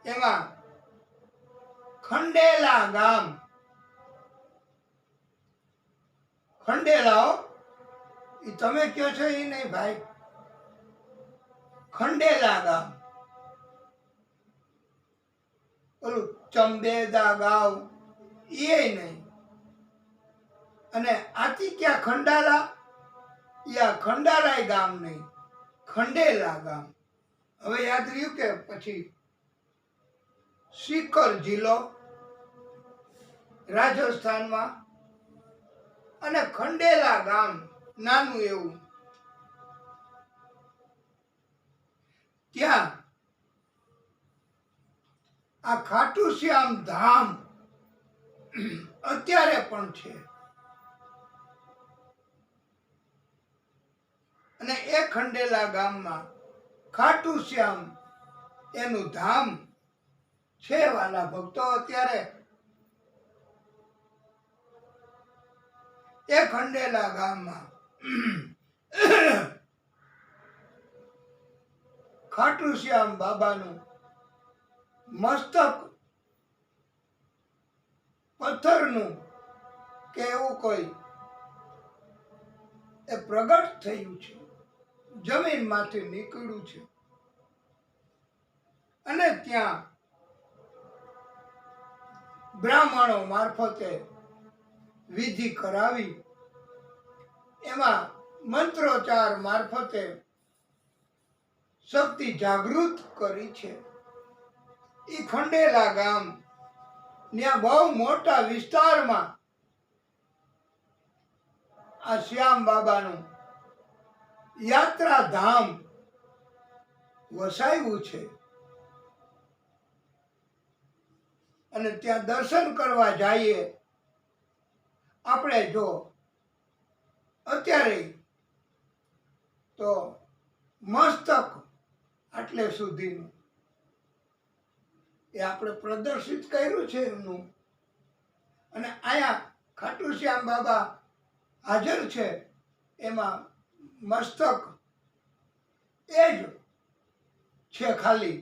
एमा खंडेला गाम, खंडेला तमे क्यों छो ये नहीं भाई, खंडेला गाम, ओलू चंबेदा गांव ये नहीं, अने आती क्या खंडाला, या खंडाला गाम नहीं, खंडेला गाम. हवे याद रह्यु के पछी सीकर जिलो राजस्थान में अने खंडेला गाम नानु एवं त्या आ खाटू श्याम धाम अत्यारे पण छे. अने ए खंडेला गाम में खाटू श्याम एनु धाम छे. वाला भक्तो अत्यारे ए खंडेला गाम में खाटू श्याम बाबा नु मस्तक पत्थर नु के एवं कोई ए प्रगट थयुं छे, जमीन माथी निकळ्युं छे. अने त्यां ब्राह्मणों मार्फते विधि करावी, एमां मंत्रोच्चार मार्फते शक्ति जागृत करी छे. ई खंडेला गाम न्या बहु मोटा विस्तार में आ श्याम बाबा नु यात्रा धाम वसाव्યું છે. અને ત્યાં દર્શન કરવા જઈએ આપણે જો અત્યારે તો મસ્તક આટલે સુધીનું એ આપણે પ્રદર્શિત કર્યું છે એમનું. અને આયા ખાટુ શ્યામ બાબા હાજર છે, એમાં મસ્તક એ જ છે ખાલી,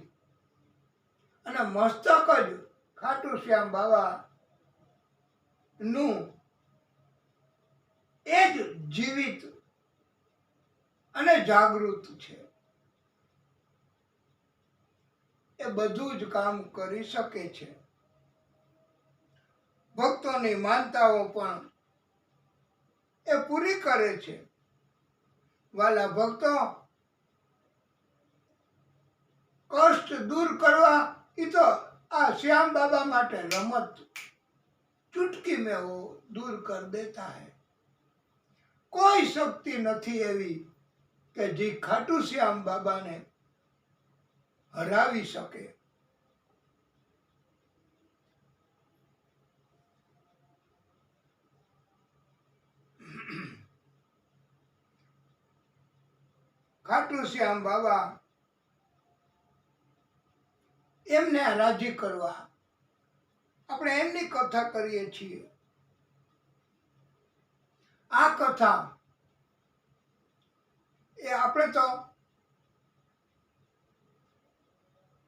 અને મસ્તક જ ખાટુ શ્યામ બાબા નું એ જ જીવિત અને જાગૃત છે. એ બધું જ કામ કરી શકે છે. ભક્તોની માનતાઓ પણ એ પૂરી કરે છે. વાલા ભક્તો, કષ્ટ દૂર કરવા એ તો આ શ્યામ બાબા માટે રમત ચुटकी में वो दूर कर देता है। कोई शक्ति નથી એવી કે જે ખાટુ શ્યામ બાબાને હરાવી શકે। ખાટુ શ્યામ બાબા એમને રાજી કરવા આપણે એમની કથા કરીએ છીએ। આ કથા એ આપણે તો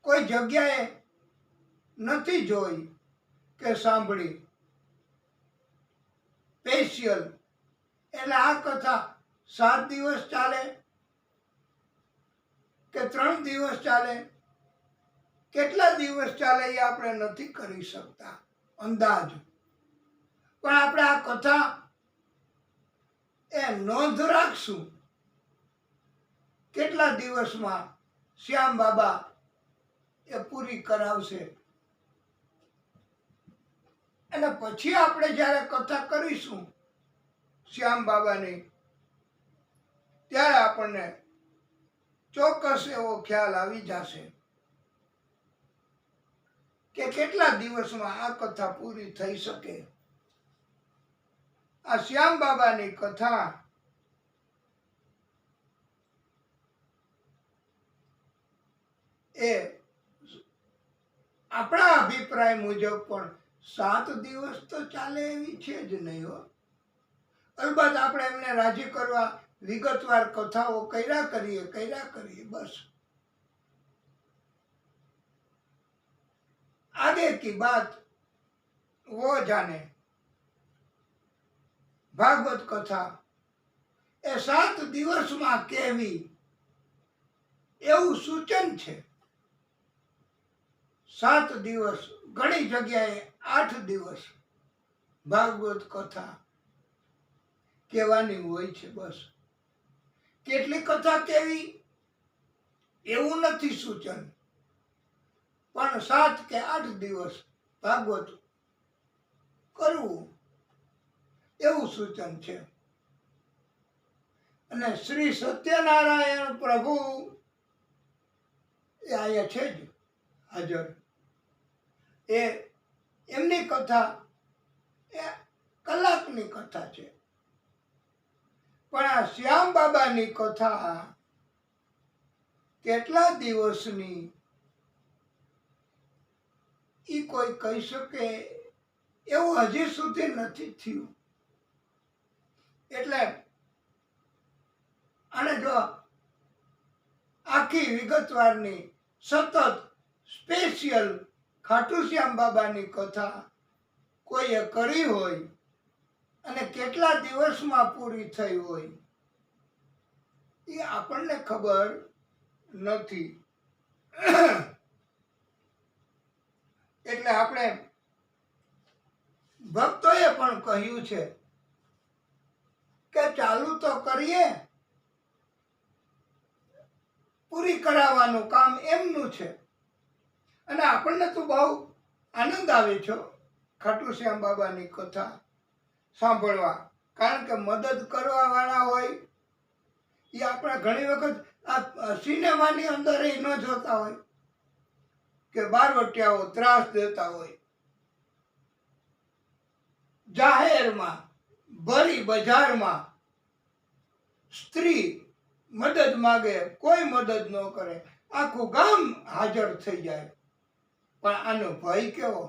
કોઈ જગ્યાએ નથી જોઈ કે સાંભળી સ્પેશિયલ। એટલે આ કથા 7 દિવસ ચાલે કે 3 દિવસ ચાલે, કેટલા દિવસ ચાલે એ આપણે નથી કરી શકતા અંદાજ। પણ આપણે આ કથા એ નોંધ રાખશું કેટલા દિવસમાં શ્યામ બાબા એ પૂરી કરાવશે। અને પછી આપણે જ્યારે કથા કરીશું શ્યામ બાબાની, ત્યારે આપણને ચોક્કસ એવો ખ્યાલ આવી જશે કે કેટલા દિવસમાં આ કથા પૂરી થઈ શકે। આ શ્યામ બાબાની કથા એ આપણા અભિપ્રાય મુજબ પણ 7 દિવસ તો ચાલે એવી છે જ નહીં હો। અલબત્ત આપણે એમને રાજી કરવા વિગતવાર કથાઓ કર્યા કરીએ બસ। आगे की बात वो जाने। भागवत कथा ए 7 દિવસમાં કેવી એવું સૂચન છે। 7 દિવસ, ઘણી જગ્યાએ 8 દિવસ ભાગવત કથા કહેવાની હોય છે બસ। કેટલી કથા કેવી એવું નથી સૂચન, પણ 7 કે 8 દિવસ ભાગવત કરવું એવું સૂચન છે। અને શ્રી સત્યનારાયણ પ્રભુ એ આયા છે જ હાજર। એ એમની કથા એ કલાકની કથા છે, પણ આ શ્યામ બાબાની કથા કેટલા દિવસની ઈ કોઈ કહી શકે એવું હજી સુધી નથી થયું। એટલે આને જો આખી વિગતવારની સતત સ્પેશિયલ ખાટુ શ્યામ બાબાની કથા કોઈએ કરી હોય અને કેટલા દિવસમાં પૂરી થઈ હોય એ આપણને ખબર નથી। એટલે આપણે ભક્તોએ પણ કહ્યું છે કે ચાલુ તો કરીએ, પૂરી કરાવવાનું કામ એમનું છે। અને આપણને તો બહુ આનંદ આવે છે ખાટુ શ્યામ બાબાની કથા સાંભળવા, કારણ કે મદદ કરવા વાળા હોય એ આપણે ઘણી વખત આ સિનેમાની અંદર એ ન જોતા હોય કે બારવટિયાઓ ત્રાસ દેતા હોય, જાહેરમાં ભરી બજારમાં સ્ત્રી મદદ માગે, કોઈ મદદ ન કરે, આખું ગામ હાજર થઈ જાય। પણ આનો ભય કેવો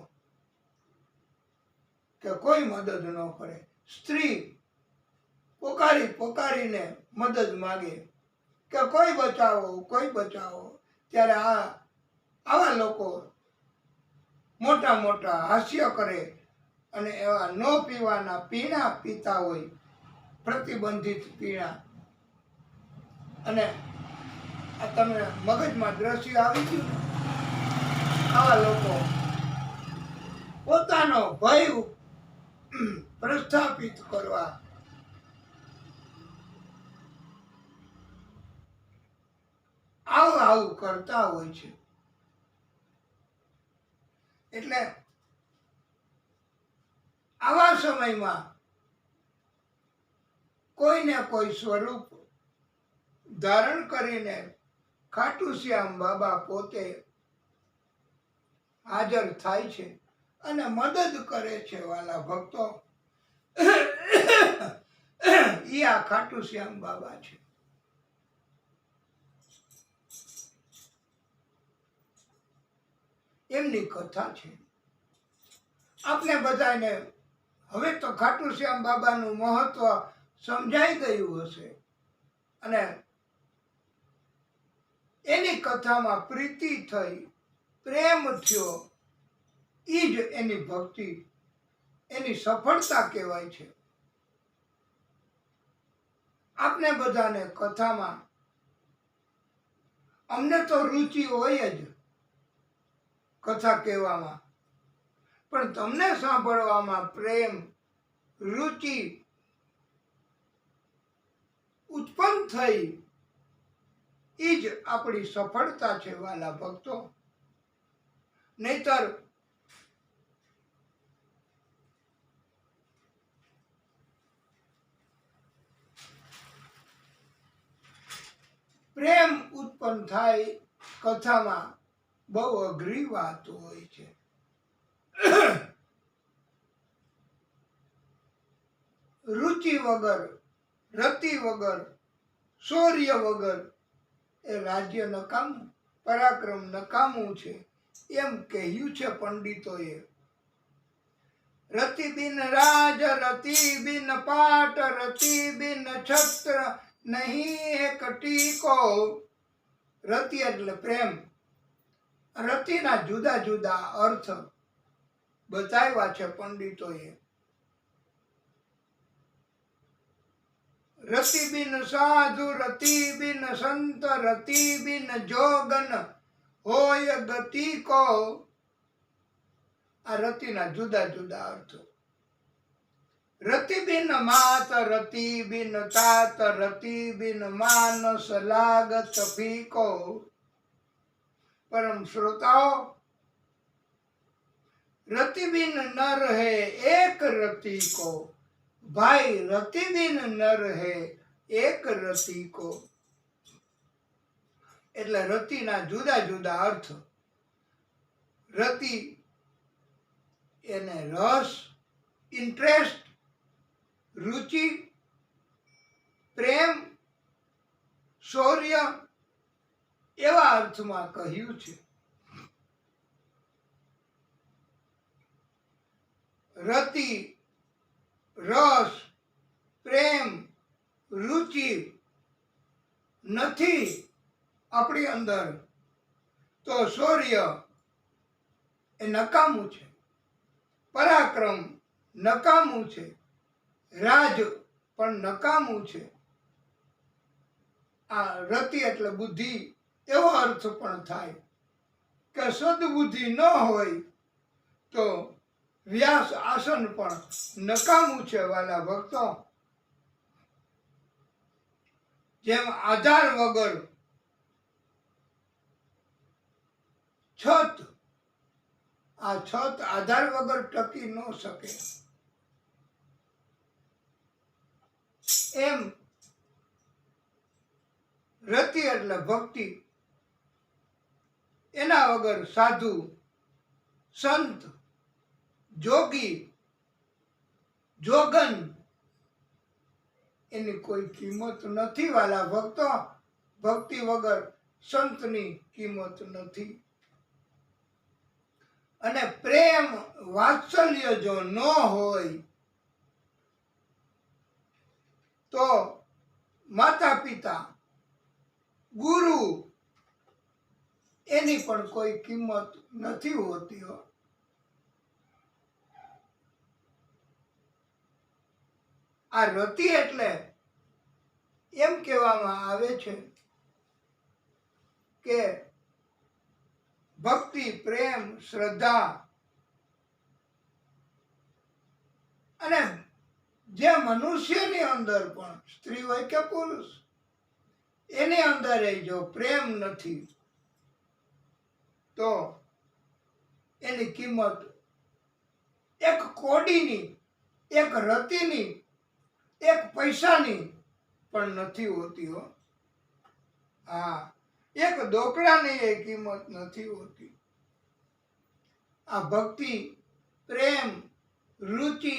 કે કોઈ મદદ ન કરે, સ્ત્રી પોકારીને મદદ માગે કે કોઈ બચાવો। ત્યારે આવા લોકો મોટા મોટા હાસ્ય કરે અને એવા ન પીવાના પીણા પીતા હોય, પ્રતિબંધિત પીણા। અને આ તમને મગજમાં દ્રશ્ય આવી ગયું ને, આવા લોકો પોતાનો ભય પ્રસ્થાપિત કરવા સૌ આવું કરતા હોય છે. એટલે આવા સમયમાં કોઈને કોઈ સ્વરૂપ ધારણ કરીને ખાટુ શ્યામ બાબા પોતે હાજર થાય છે અને મદદ કરે છે. વાલા ભક્તો, ઈ આ ખાટુ શ્યામ બાબા છે. એમની કથા છે. આપણે બધાને હવે તો ખાટુ શ્યામ બાબાનું મહત્વ સમજાઈ ગયું હશે અને એની કથામાં પ્રીતિ થઈ, પ્રેમ થયો, ઈ જ એની ભક્તિ, એની સફળતા કહેવાય છે. આપણે બધાને કથામાં અમને તો રુચિ હોય જ કથા કહેવામાં, પણ તમને સાંભળવામાં પ્રેમ, રુચિ ઉત્પન્ન થઈ, ઈ જ આપણી સફળતા છે. વાલા ભક્તો, નહીતર પ્રેમ ઉત્પન્ન થાય કથામાં બહુ અઘરી વાત હોય છે. રુચિ વગર, રતિ વગર, શૌર્ય વગર એ રાજ્ય નકામું, પરાક્રમ નકામું છે, એમ કહ્યું છે પંડિતોએ. રતિ બિન રાજ, રતિ બિન પાટ, રતિ બિન છત્ર, નહીં એક ટીકો. રતિ એટલે પ્રેમ. રતિના જુદા જુદા અર્થ બતાવ્યા છે પંડિતોએ. રતિ બિન સાધુ, રતિ બિન સંત, રતિ બિન જોગન હોય ગતિ કો. આ રતિના જુદા જુદા અર્થ. રતિ બિન માત, રતિ બિન તાત, રતિ બિન માનસ લાગત ફીકો. પરમ શ્રોતાઓ, રતિ બિન ન રહે એક રતિ કો. ભાઈ, રતિ બિન ન રહે એક રતિ કો. એટલે રતિના જુદા જુદા અર્થ. રતિ એને રસ, ઇન્ટરેસ્ટ, રુચિ, પ્રેમ, શૌર્ય એવા અર્થમાં કહ્યું છે. રતિ, રસ, પ્રેમ, રુચિ નથી આપણી અંદર તો શૌર્ય એ નકામું છે, પરાક્રમ નકામું છે, રાજ પણ નકામું છે. આ રતિ એટલે બુદ્ધિ એવો અર્થ પણ થાય કે સદબુદ્ધિ ન હોય તો વ્યાસ આસન પણ નકામું છે. વાલા ભક્તો, જેમ આધાર વગર છત, આ છત આધાર વગર ટકી ન શકે, એમ રતિ એટલે ભક્તિ. એના વગર સાધુ, સંત, જોગી, જોગન એની કોઈ કિંમત નથી. વાલા ભક્તો, ભક્તિ વગર સંતની કિંમત નથી. અને પ્રેમ, વાત્સલ્ય જો ન હોય તો માતા પિતા, ગુરુ એની પણ કોઈ કિંમત નથી હોતી. આ રતિ એટલે એમ કહેવામાં આવે છે કે ભક્તિ, પ્રેમ, શ્રદ્ધા અને જે મનુષ્યની અંદર પણ, સ્ત્રી હોય કે પુરુષ, એની અંદર જો પ્રેમ નથી તો એની કિંમત એક કોડીની, એક રતીની, એક પૈસાની પણ નથી હોતી હો. હા, એક દોકડાની એ કિંમત નથી હોતી. આ ભક્તિ, પ્રેમ, રુચિ,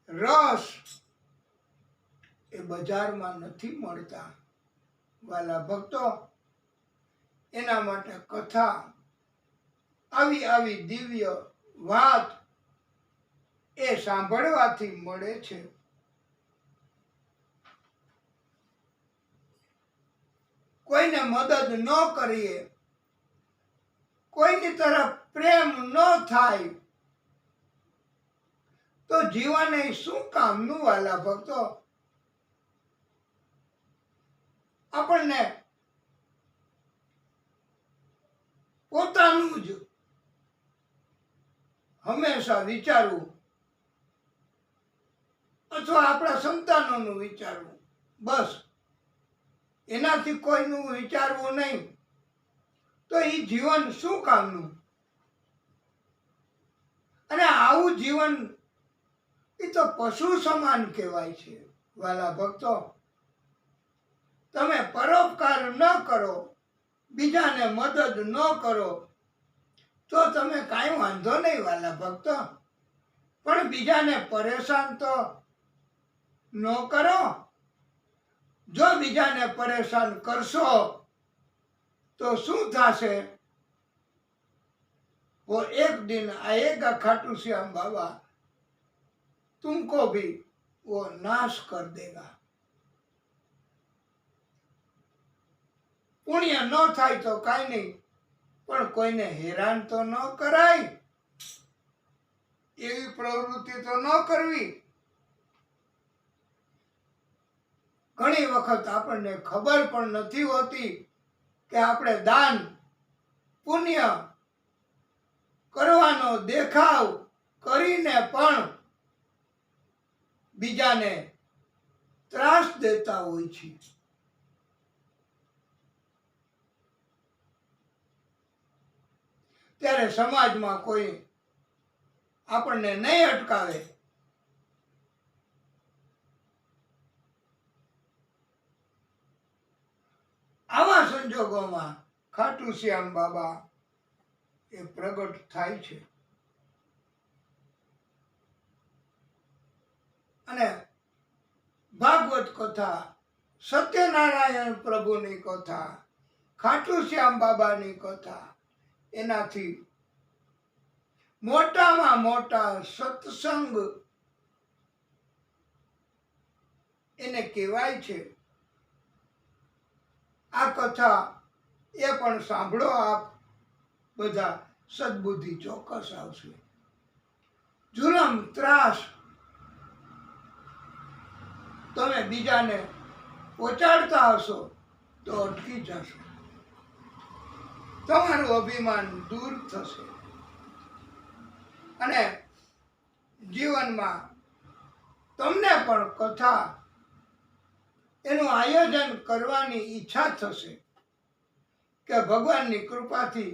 રસ એ બજારમાં નથી મળતા વાલા ભક્તો. એના માટે કથા, આવી આવી દિવ્ય વાત એ સાંભળવાથી મળે છે. કોઈને મદદ ન કરીએ, કોઈની તરફ પ્રેમ ન થાય તો જીવન એ શું કામનું વાલા ભક્તો. આપણને પોતાનું જ હંમેશા વિચારવું અથવા આપણા સંતાનોનું વિચારવું, બસ. એનાથી કોઈનું વિચારવું નહીં તો એ જીવન શું કામનું. અને આવું જીવન એ તો પશુ સમાન કહેવાય છે વાલા ભક્તો. તમે પરોપકાર ન કરો, બીજાને મદદ ન કરો તો તમે કાંઈ વાંધો નહીં વાલા ભક્તો, પણ બીજાને પરેશાન તો ન કરો. જો બીજાને પરેશાન કરશો તો શું થશે? वो एक दिन आएगा खाटू श्याम बाबा तुमको भी वो नाश कर देगा. પુણ્ય ન થાય તો કાંઈ નહીં, પણ કોઈને હેરાન તો ન કરાય, એવી પ્રવૃત્તિ તો ન કરવી. ઘણી વખત આપણને ખબર પણ નથી હોતી કે આપણે દાન પુણ્ય કરવાનો દેખાવ કરીને પણ બીજાને ત્રાસ દેતા હોય છે. ત્યારે સમાજમાં કોઈ આપણને નહીં અટકાવે. આવા સંજોગોમાં ખાટુ શ્યામ બાબા એ પ્રગટ થાય છે અને ભાગવત કથા, સત્યનારાયણ પ્રભુની કથા, ખાટુ શ્યામ બાબાની કથા, એનાથી મોટામાં મોટા સત્સંગ એને કહેવાય છે. આ કથા એ પણ સાંભળો આપ બધા, સદબુદ્ધિ ચોક્કસ આવશે. જુલમ, ત્રાસ તમે બીજાને પહોંચાડતા હશો તો અટકી જશો, તમારું અભિમાન દૂર થશે અને જીવનમાં તમને પણ કથા એનું આયોજન કરવાની ઈચ્છા થશે કે ભગવાનની કૃપાથી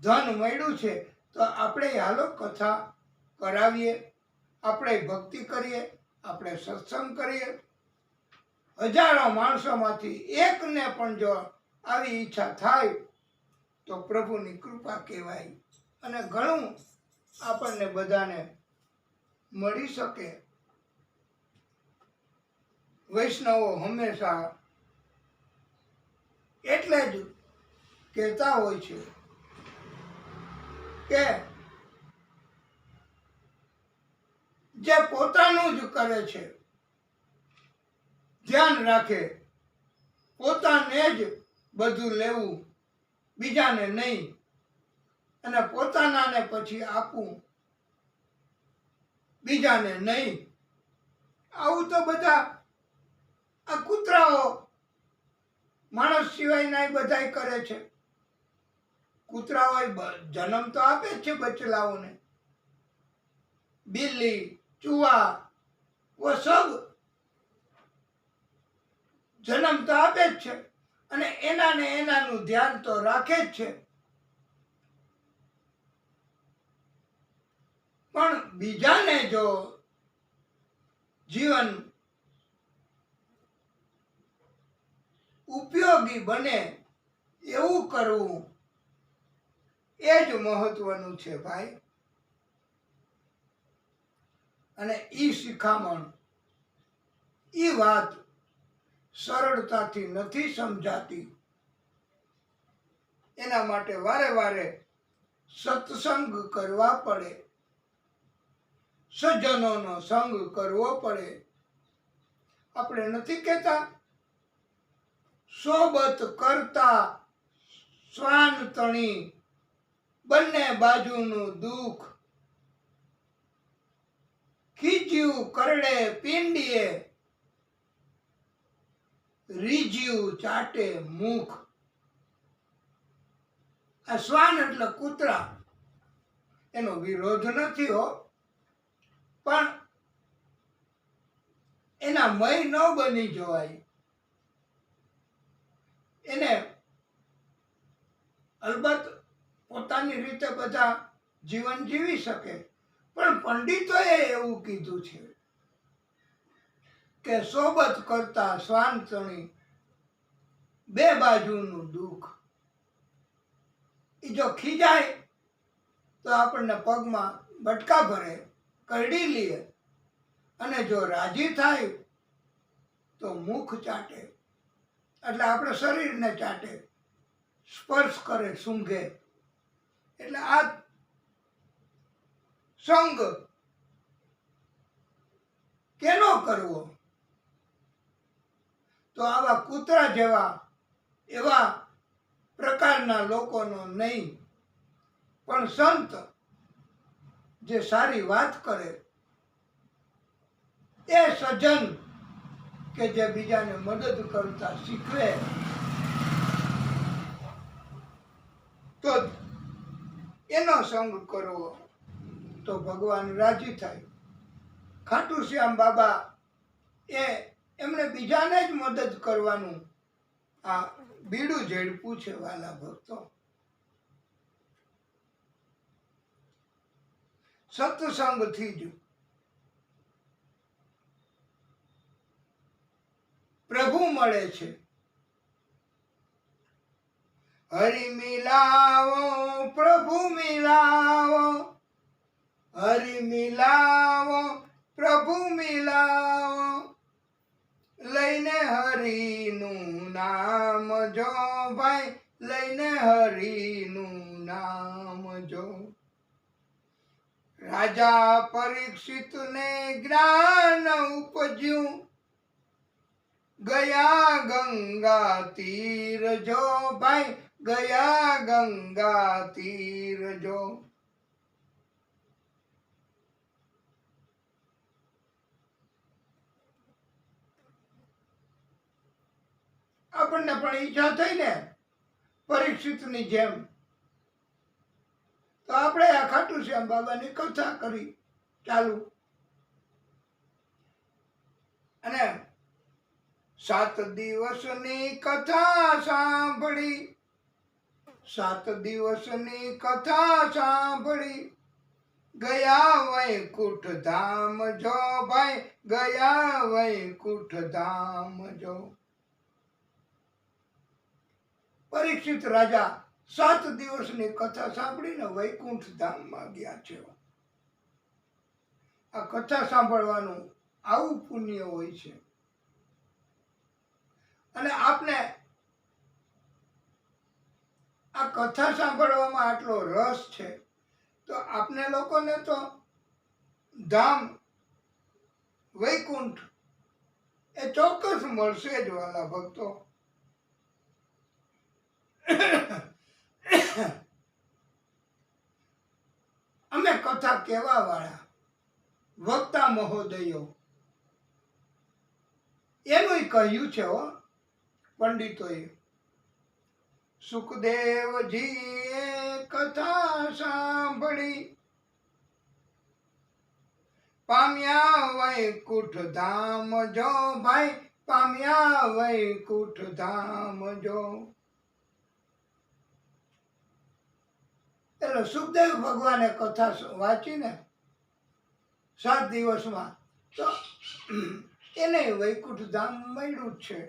ધન મળ્યું છે તો આપણે હાલો કથા કરાવીએ, આપણે ભક્તિ કરીએ, આપણે સત્સંગ કરીએ. હજારો માણસોમાંથી એકને પણ જો આવી ઈચ્છા થાય તો પ્રભુની કૃપા કહેવાય અને ઘણું આપણને બધાને મળી શકે. વૈષ્ણવો હંમેશા એટલે જ કહેતા હોય છે કે જે પોતાનું જ કરે છે, ધ્યાન રાખે, પોતાને જ બધું લેવું, બીજાને નહીં, અને પોતાનાને પછી આપવું, બીજાને નહીં. આવું તો બધા આ કૂતરાઓ માણસ સિવાયના બધાય કરે છે. કૂતરાઓ જન્મ તો આપે જ છે બચલાઓને. બિલ્લી, ચૂહા, वो सब જન્મ તો આપે જ છે અને એના ને એનાનું ધ્યાન તો રાખે જ છે, પણ બીજાને જો જીવન ઉપયોગી બને એવું કરવું એ જ મહત્વનું છે ભાઈ. અને ઈ શિખામણ, ઈ વાત સરળતાથી નથી સમજાતી. એના માટે વારે વારે સત્સંગ કરવા પડે, સજ્જનોનો સંગ કરવો પડે. આપણે નથી કહેતા સોબત કરતા શ્વાન તણી, બંને બાજુનું દુઃખ, ખીચ્યું કરડે પિંડીએ, રીજ્યું ચાટે મુખ. આ શ્વાન એટલે કૂતરા, એનો વિરોધ નથી હો, પણ એના મય ન બની જવાય. એને અલબત્ત પોતાની રીતે બધા જીવન જીવી શકે, પણ પંડિતોએ એવું કીધું છે કે સોબત કરતા શ્વાન તણી, બે બાજુનું દુઃખ. એ જો ખીજાય તો આપણને પગમાં બટકા ભરે, કરડી લે, અને જો રાજી થાય તો મુખ ચાટે, એટલે આપણે શરીરને ચાટે, સ્પર્શ કરે, સૂંઘે. એટલે આ સંગ કેનો કરવો? તો આવા કૂતરા જેવા એવા પ્રકારના લોકોનો નહીં, પણ સંત જે સારી વાત કરે, એ સજ્જન કે જે બીજાને મદદ કરતા શીખવે, તો એનો સંગ કરવો તો ભગવાન રાજી થાય. ખાટુ શ્યામ બાબા એમણે બીજાને જ મદદ કરવાનું આ બીડું ઝડપું છે વાલા ભક્તો. સત્સંગથી જ પ્રભુ મળે છે. હરિ મિલાવો પ્રભુ મિલાવો, હરિ મિલાવો પ્રભુ મિલાવો, લઈને હરિનું નામ જો ભાઈ, લઈને હરિનું નામ જો. રાજા પરીક્ષિતને જ્ઞાન ઉપજ્યું, ગયા ગંગા તીર જો ભાઈ, ગયા ગંગા તીર જો. આપણને પણ ઈચ્છા થઈ ને પરીક્ષિતની જેમ, તો આપણે આ ખાટુ શ્યામ બાબાની કથા કરી ચાલુ, અને 7 દિવસની કથા સાંભળી, 7 દિવસની કથા સાંભળી, ગયા વૈકુંઠ ધામ જો ભાઈ, ગયા વૈકુંઠ ધામ જો. પરીક્ષિત રાજા 7 દિવસની કથા સાંભળીને વૈકુંઠ ધામમાં ગયા છે. આ કથા સાંભળવાનું આવું પુણ્ય હોય છે. અને આપને આ કથા સાંભળવામાં આટલો રસ છે, તો આપને લોકોને તો ધામ વૈકુંઠ એ ચોક્કસ મળશે જ વાલા ભક્તો. અમે કથા કહેવા વાળા વક્તા મહોદયો એનું કહ્યું છે હો પંડિતોએ. સુખદેવજીએ કથા સાંભળી, પામ્યા વૈકુંઠ ધામ જો ભાઈ, પામ્યા વૈકુંઠ ધામ જો. એટલે સુખદેવ ભગવાને કથા વાંચીને 7 દિવસમાં તો એને વૈકુંઠ ધામ મળ્યું જ છે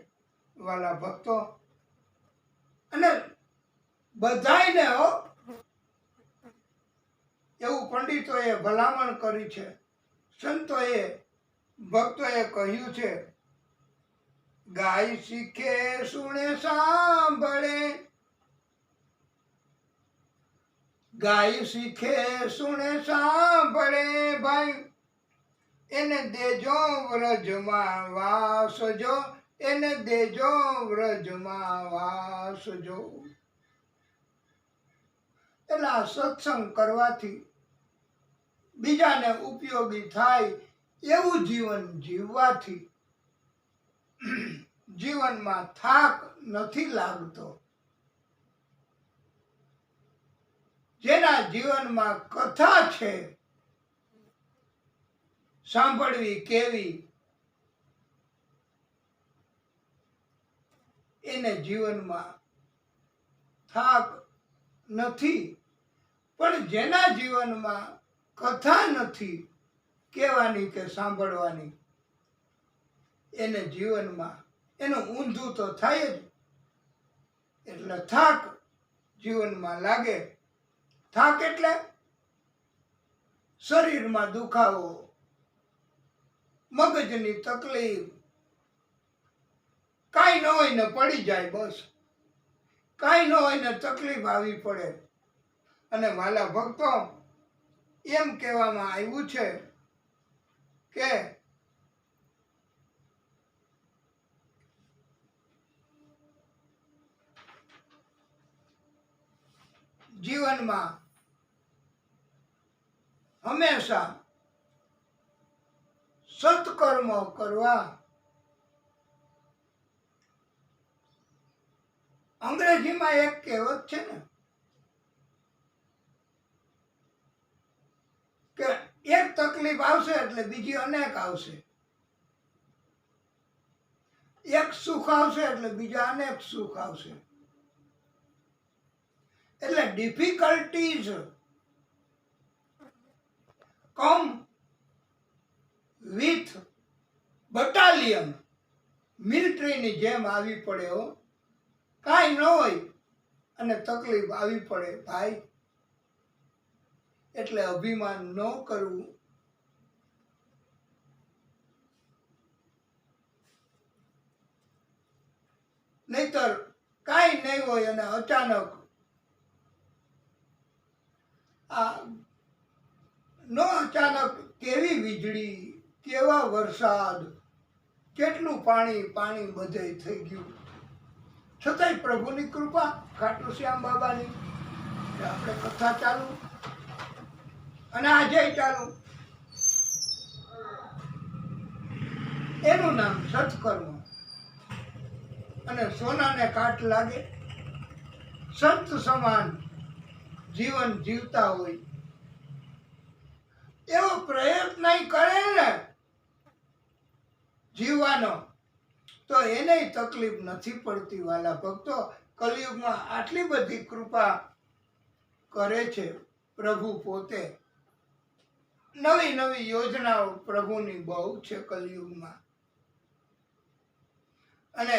વાલા ભક્તો. અને બધાયને એવું પંડિતોએ ભલામણ કરી છે, સંતોએ ભક્તોએ કહ્યું છે, ગાય શીખે સુણે સાંભળે, ગાય શીખે સુણે સાંભળે ભાઈ, એને દેજો વ્રજમાં વાસજો, એને દેજો વ્રજમાં વાસજો. એટલે આ સત્સંગ કરવાથી બીજાને ઉપયોગી થાય એવું જીવન જીવવાથી જીવનમાં થાક નથી લાગતો. જેના જીવનમાં કથા છે, સાંભળવી કેવી, એને જીવનમાં થાક નથી. પણ જેના જીવનમાં કથા નથી કહેવાની કે સાંભળવાની, એને જીવનમાં એનું ઊંધું તો થાય જ. એટલે થાક જીવનમાં લાગે. થાક એટલે શરીરમાં દુખાવો, મગજની તકલીફ, કાંઈ ન હોય ને પડી જાય, બસ કાંઈ ન હોય ને તકલીફ આવી પડે. અને વાલા ભક્તો, એમ કહેવામાં આવ્યું છે કે જીવનમાં હંમેશા સત્કર્મ કરવા. અંગ્રેજીમાં એક કહેવત છે ને કે એક તકલીફ આવશે એટલે બીજી અનેક આવશે, એક સુખ આવશે એટલે બીજા અનેક સુખ આવશે. એટલે ડિફિકલ્ટીઝ કમ વિથ બટાલિયન, મિલિટરીની જેમ આવી પડે હો. કાંઈ ન હોય અને તકલીફ આવી પડે ભાઈ. એટલે અભિમાન ન કરવું. નહીતર કાંઈ નહીં હોય અને અચાનક અચાનક કેવી વીજળી, કેવા વરસાદ, કેટલું પાણી બધે થઈ ગયું. છતાંય પ્રભુની કૃપા, ખાટુ શ્યામ બાબાની, આપણે કથા ચાલુ અને આજે ચાલુ. એનું નામ સત્કર્મ. અને સોનાને કાટ લાગે. સંત સમાન જીવન જીવતા હોય એવો પ્રયત્ન કરે ને જીવવાનો, તો એને તકલીફ નથી પડતી. વાલા ભક્તો, કલિયુગમાં આટલી બધી કૃપા કરે છે પ્રભુ પોતે. નવી નવી યોજનાઓ પ્રભુની બહુ છે કલિયુગમાં. અને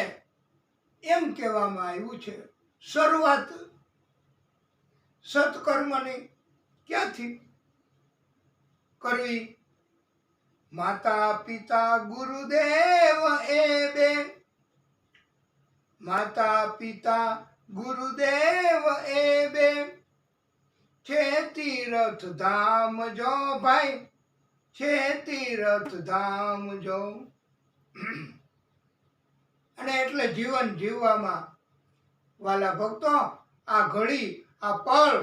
એમ કહેવામાં આવ્યું છે, શરૂઆત સત્કર્મની ક્યાંથી કરવી? માતા પિતા ગુરુદેવ એ બે, માતા પિતા ગુરુદેવ એ બે, છે તીર્થ ધામ જો ભાઈ, છે તીર્થ ધામ જો. અને એટલે જીવન જીવવામાં વાલા ભક્તો, આ ઘડી, આ પળ,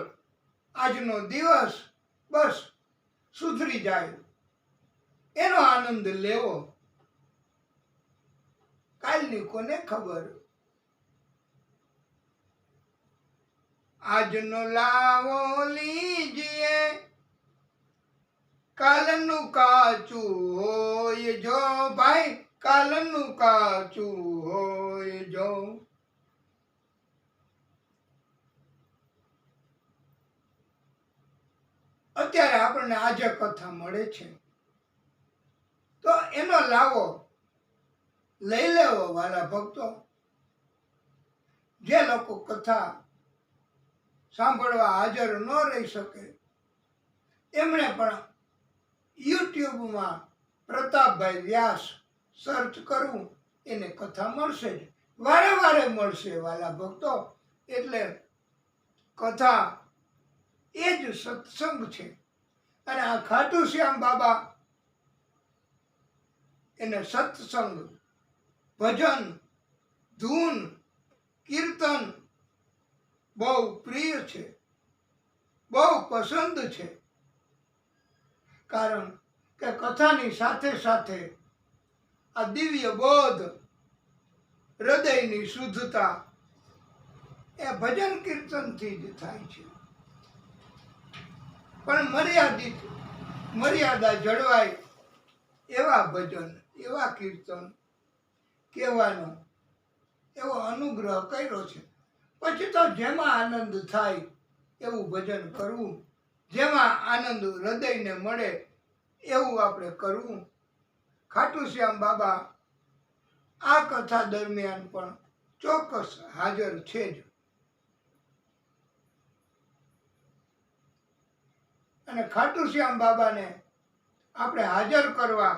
આજનો દિવસ બસ સુધરી જાય એનો આનંદ લેવો. કાલની કોને ખબર? આજનો લાવો લીજીએ, કાલનું કાચું હોય જો ભાઈ, કાલનું કાચું હોય જો. અત્યારે આપણને આજે કથા મળે છે તો એનો લાવો લઈ લેવો વાલા ભક્તો. જે લોકો કથા સાંભળવા હાજર ન રહી શકે એમણે પણ યુટ્યુબમાં પ્રતાપભાઈ વ્યાસ સર્ચ કરવું, એને કથા મળશે જ, વારે વારે મળશે વાલા ભક્તો. એટલે કથા એ જ સત્સંગ છે. અને આ ખાટુ શ્યામ બાબા એને સત્સંગ, ભજન, ધૂન, કીર્તન બહુ પ્રિય છે, બહુ પસંદ છે. કારણ કે કથાની સાથે સાથે આ દિવ્ય બોધ, હૃદયની શુદ્ધતા એ ભજન કીર્તનથી જ થાય છે. પણ મર્યાદા જળવાય એવા ભજન, એવા કીર્તન કહેવાનો એવો અનુગ્રહ કર્યો છે. પછી તો જેમાં આનંદ થાય એવું ભજન કરવું, જેમાં આનંદ હૃદયને મળે એવું આપણે કરવું. ખાટુ શ્યામ બાબા આ કથા દરમિયાન પણ ચોક્કસ હાજર છે જ. અને ખાટુ શ્યામ બાબાને આપણે હાજર કરવા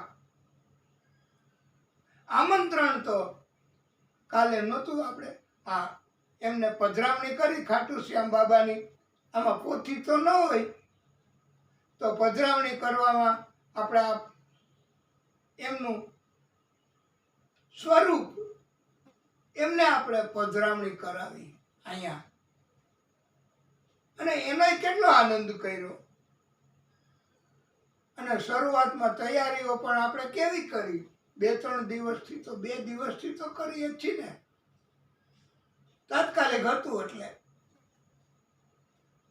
આમંત્રણ તો કાલે નહોતું. આપણે આ એમને પધરામણી કરી ખાટુ શ્યામ બાબાની, આમાં પોથી તો ન હોય તો પધરામણી કરવામાં આપણે એમનું સ્વરૂપ, એમને આપણે પધરામણી કરાવી અહીંયા. અને એનો કેટલો આનંદ કર્યો. અને શરૂઆતમાં તૈયારીઓ પણ આપણે કેવી કરી, 2-3 દિવસથી તો 2 દિવસથી તો કરીએ જ છીએ ને, તાત્કાલિક હતું એટલે.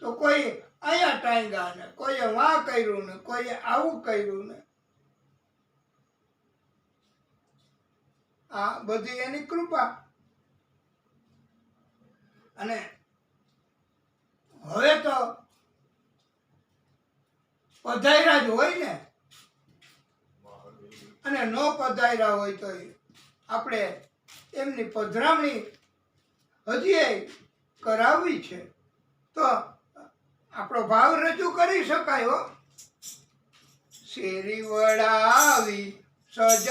તો કોઈ અહીંયા ટાંગ્યા ને, કોઈએ વાં કર્યું ને, કોઈએ આવું કર્યું ને. આ બધી એની કૃપા. અને હવે તો પધાર્યા જ હોય ને, અને ન પધાર્યા હોય તો આપણે એમની પધરામણી હજી કરાવવી છે તો આપણો ભાવ રજૂ કરી શકાય. હો, શેરી વડાવી સજ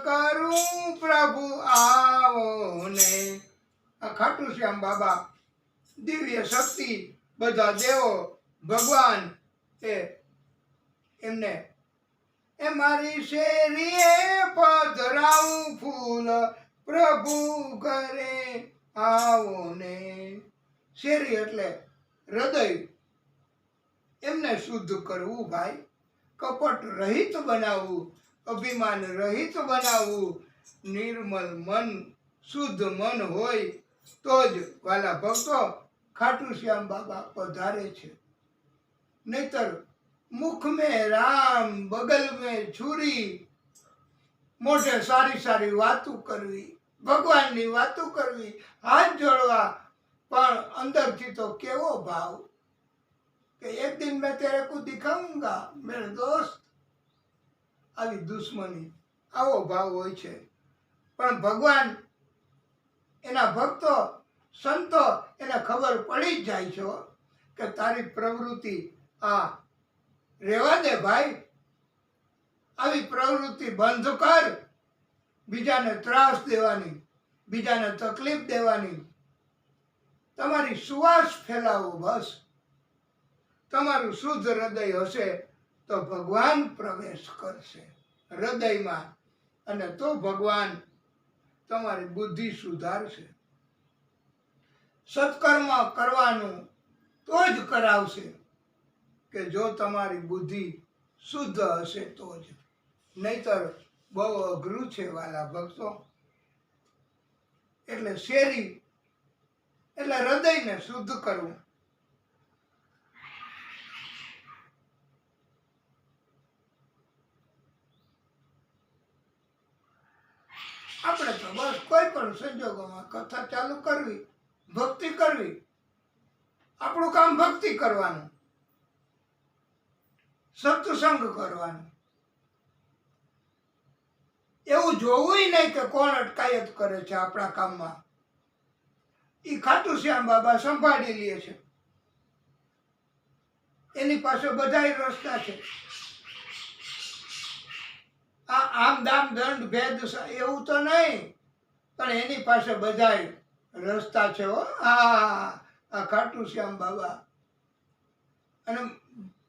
કરું પ્રભુ આવો ને. આ ખાટુ શ્યામ બાબા દિવ્ય શક્તિ, બધા દેવો, ભગવાન એમને એ મારી શેરીએ પધરાવું ફૂલ પ્રભુ ઘરે આવો ને. શેરી એટલે હૃદય, એમને શુદ્ધ કરવું ભાઈ, કપટ રહિત બનાવવું, અભિમાન રહિત બનાવવું. નિર્મલ મન, શુદ્ધ મન હોય તો જ વાલા ભક્તો ખાટુ શ્યામ બાબા પધારે છે. નહીતર મુખ में राम, बगल में छुरी, મોઢે સારી સારી વાતો કરવી, ભગવાનની વાતો કરવી, હાથ જોડવા, પણ અંદરથી તો કેવો ભાવ કે એક દિન મેં તેરે કો દિખાઉંગા મેરે દોસ્ત. આવી દુશ્મની, આવો ભાવ હોય છે. પણ ભગવાન, એના ભક્તો, સંતો એને ખબર પડી જ જાય છે કે તારી પ્રવૃત્તિ આ રેવા દે ભાઈ, આવી પ્રવૃત્તિ બંધ કર. બીજાને ત્રાસ દેવાની, બીજાને તકલીફ દેવાની, તમારી સુવાસ ફેલાવો બસ. તમારું શુદ્ધ હૃદય હશે તો ભગવાન પ્રવેશ કરશે હૃદયમાં, અને તો ભગવાન તમારી બુદ્ધિ સુધારશે. સત્કર્મ કરવાનું તો જ કરાવશે કે જો તમારી બુદ્ધિ શુદ્ધ હશે તો જ. નહીતર બહુ અઘરું છે વાલા ભક્તો. એટલે શેરી એટલે હૃદયને શુદ્ધ કરવું. આપણે તો બસ કોઈ પણ સંજોગોમાં કથા ચાલુ કરવી, ભક્તિ કરવી. આપણું કામ ભક્તિ કરવાનું, સત્સંગ કરવાનું. એવું જોવું નહીં કે કોણ અટકાયત કરે છે આપણા કામમાં. એ ખાટુ શ્યામ બાબા સંભાળી લે છે. એની પાસે બધાય રસ્તા છે. આ આમ દામ દંડ ભેદ એવું તો નહીં, પણ એની પાસે બધાય રસ્તા છે. હો આ ખાટુ શ્યામ બાબા. અને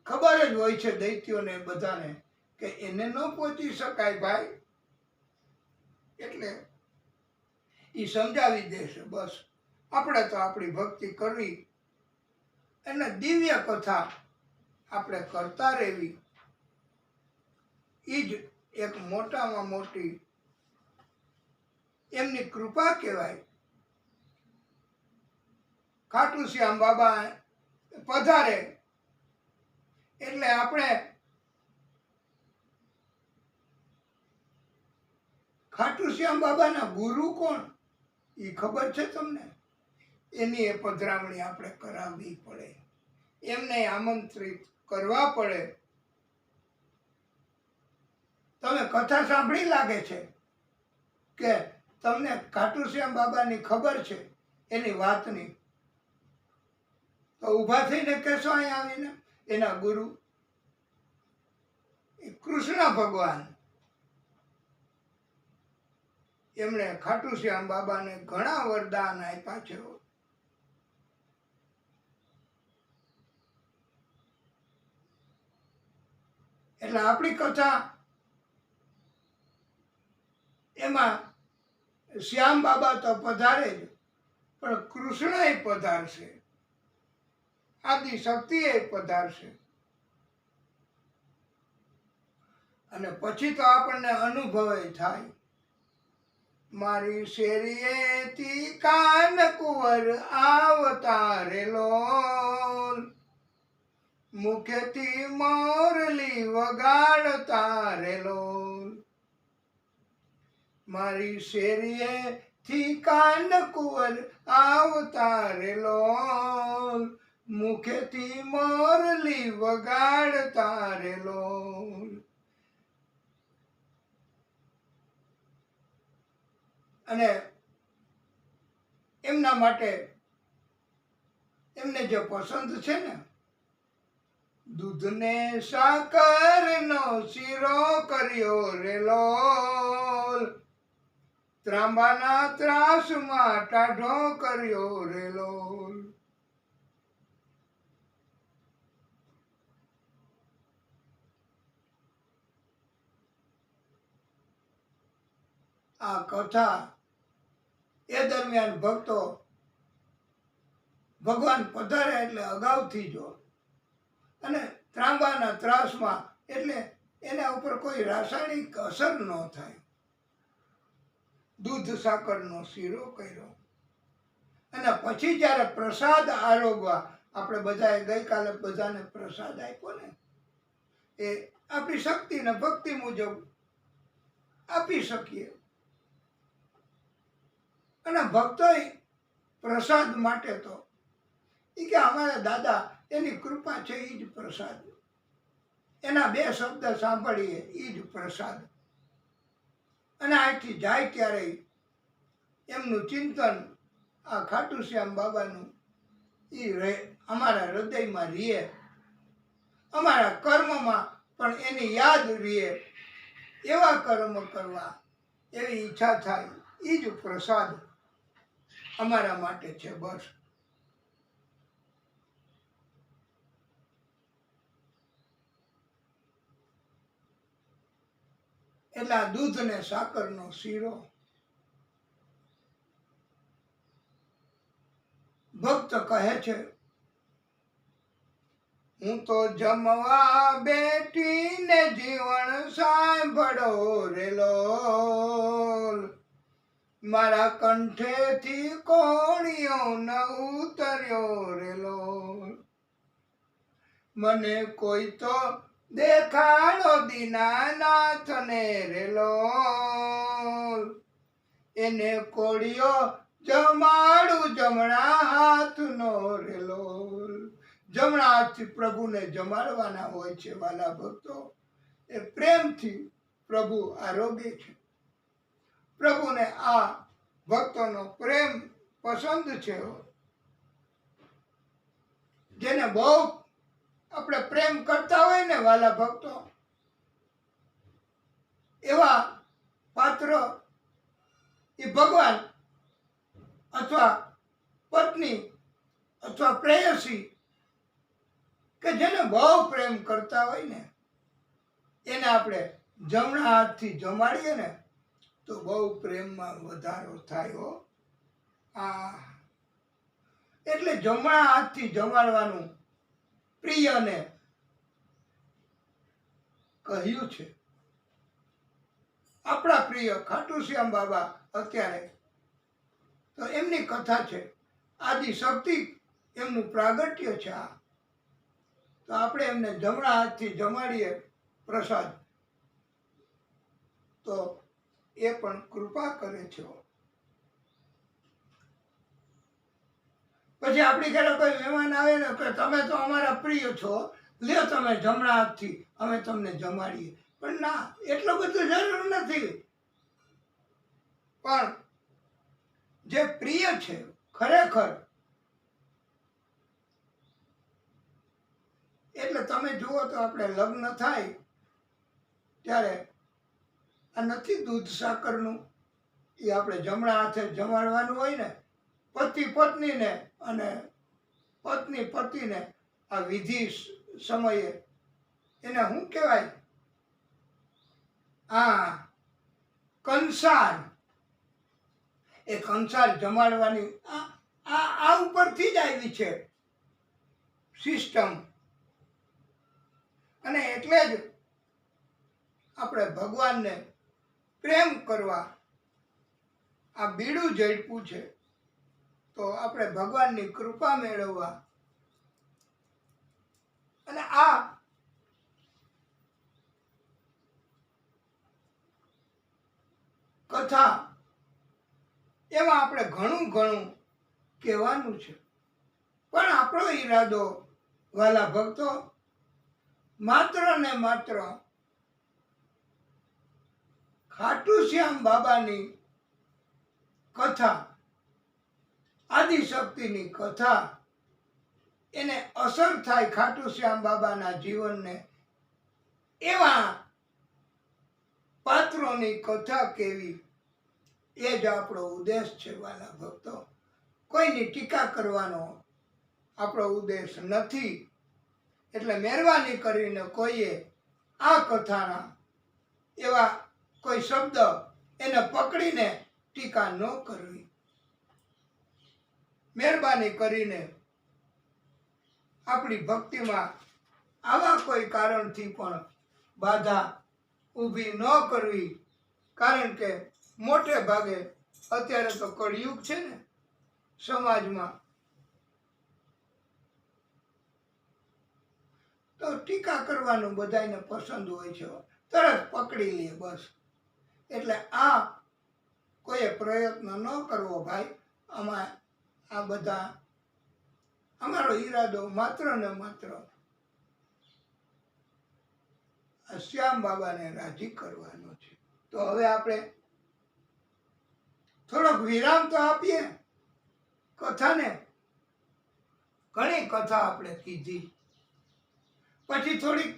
ખબર જ હોય છે દૈત્યોને બધાને કે એને ન પહોંચી શકાય ભાઈ, એટલે એ સમજાવી દેશે. બસ આપણે તો આપણી ભક્તિ કરવી અને દિવ્ય કથા આપણે કરતા રહેવી. એ જ એક મોટામાં મોટી એમની કૃપા કહેવાય. ખાટુ શ્યામ બાબા પધારે એટલે આપણે ખાટુ શ્યામ બાબાના ગુરુ કોણ એ ખબર છે તમને? એની એ પધરામણી આપણે કરાવવી પડે, એમને આમંત્રિત કરવા પડે. તમે કથા સાંભળી લાગે છે કે તમને ખાટુ શ્યામ બાબાની ખબર છે એની વાતની, તો ઊભા થઈને કહેશો અહીં આવીને એના ગુરુ કૃષ્ણ ભગવાન. એમણે ખાટુ શ્યામ બાબાને ઘણા વરદાન આપ્યા છે. એટલે આપણી કથા એમાં શ્યામ બાબા તો પધારે જ, પણ કૃષ્ણ પધારશે, આદિ શક્તિ પધારશે. અને પછી તો આપણને અનુભવ થાય. મારી શેરીએથી કાન કુંવર આવતારેલો, મુખેથી મોરલી વગાડતારેલો. મારી શેરીએથી કાન કુંવર આવતારેલો, મુખેથી મોરલી વગાડતારેલો. અને એમના માટે એમને જે પસંદ છે ને, દૂધને સાકરનો શીરો કર્યો રે લોલ, ત્રાંબાના ત્રાસમાં ટાઢો કર્યો રે લોલ. આ કથા એ દરમિયાન ભક્તો ભગવાન પધારે એટલે અગાઉથી જો, અને ત્રાંબાના ત્રાસમાં એટલે એના ઉપર કોઈ રાસાયણિક અસર ન થાય. દૂધ સાકરનો શીરો કર્યો. અને પછી જ્યારે પ્રસાદ આરોગવા, આપણે બધાએ ગઈકાલે બધાને પ્રસાદ આપ્યો ને, એ આપણી શક્તિ ને ભક્તિ મુજબ આપી શકીએ. અને ભક્તો પ્રસાદ માટે તો એ કે અમારા દાદા એની કૃપા છે, એ જ પ્રસાદ. એના બે શબ્દ સાંભળીએ એ જ પ્રસાદ. અને અહીંથી જાય ત્યારે એમનું ચિંતન આ ખાટુ શ્યામ બાબાનું એ અમારા હૃદયમાં રહે, અમારા કર્મમાં પણ એની યાદ રહે. એવા કર્મ કરવા એવી ઈચ્છા થાય. એ જ પ્રસાદ અમારા માટે છે. બસ એટલે આ દૂધ ને સાકરનો શીરો ભક્ત કહે છે, હું તો જમવા બેઠીને જીવન સાંભળો રે લોલ, મારા કંઠેથી કોળિયો ન ઉતર્યો રે લોલ. મને કોઈ તો દેખાડો દીનાનાથને રે લોલ, એને કોળિયો જમાડું જમણા હાથનો રેલોલ. જમણા હાથથી પ્રભુને જમાડવાના હોય છે વાલા ભક્તો. એ પ્રેમથી પ્રભુ આરોગ્ય છે. પ્રભુને આ ભક્તોનો પ્રેમ પસંદ છે. જેને બહુ આપણે પ્રેમ કરતા હોય ને વાલા ભક્તો, એવા પાત્ર એ ભગવાન અથવા પત્ની અથવા પ્રેયસી કે જેને બહુ પ્રેમ કરતા હોય ને એને આપણે જમણા હાથથી જમાડીએ ને તો બહુ પ્રેમમાં વધારો થાય હો. એટલે જમણા હાથથી જમાડવાનું પ્રિયને કહ્યું છે. આપણા પ્રિય ખાટુ શ્યામ બાબા અત્યારે તો એમની કથા છે, આદિ શક્તિ એમનું પ્રાગટ્ય છે. તો આપણે એમને જમણા હાથથી જમાડીએ પ્રસાદ તો એ પણ કૃપા કરે છે. પછી આપણી ઘરે કોઈ મહેમાન આવે ને કે તમે તો અમારા પ્રિય છો, લ્યો તમે જમણા હાથથી અમે તમને જમાડીએ. પણ ના, એટલું બધું જરૂર નથી. પણ જે પ્રિય છે ખરેખર, એટલે તમે જુઓ તો આપણે લગ્ન થાય ત્યારે આ નથી દૂધ સાકરનું, એ આપણે જમણા હાથે જમાડવાનું હોય ને. પતિ પત્નીને અને પત્ની પતિને આ વિધિ સમયે એને શું કહેવાય? કંસાર. એ કંસાર જમાડવાની આ ઉપરથી જ આવી છે સિસ્ટમ. અને એટલે જ આપણે ભગવાનને પ્રેમ કરવા આ બીડું ઝડપું છે. તો આપણે ભગવાનની કૃપા મેળવવા અને આ કથા એમાં આપણે ઘણું ઘણું કહેવાનું છે. પણ આપણો ઈરાદો વાલા ભક્તો માત્ર ને માત્ર ખાટુ શ્યામ બાબાની કથા, આદિશક્તિની કથા એને અસર થાય ખાટુ શ્યામ બાબાના જીવનને એવા પાત્રોની કથા કેવી, એ જ આપણો ઉદ્દેશ છે વાલા ભક્તો. કોઈની ટીકા કરવાનો આપણો ઉદ્દેશ નથી. એટલે મહેરબાની કરીને કોઈએ આ કથાના એવા કોઈ શબ્દ એને પકડીને ટીકા ન કરવી. મહેરબાની કરીને આપણી ભક્તિમાં આવા કોઈ કારણથી પણ બાધા ઊભી ન કરવી. કારણ કે મોટે ભાગે અત્યારે તો કળિયુગ છે ને સમાજમાં, તો ટીકા કરવાનું બધાને પસંદ હોય છે, તરત પકડી લે બસ. એટલે આ કોઈએ પ્રયત્ન ન કરવો ભાઈ. આમાં આ બધા અમારો ઈરાદો માત્ર ને માત્ર શ્યામ બાબાને રાજી કરવાનો છે. તો હવે આપણે થોડોક વિરામ તો આપીએ કથાને. ઘણી કથા આપણે કીધી, પછી થોડીક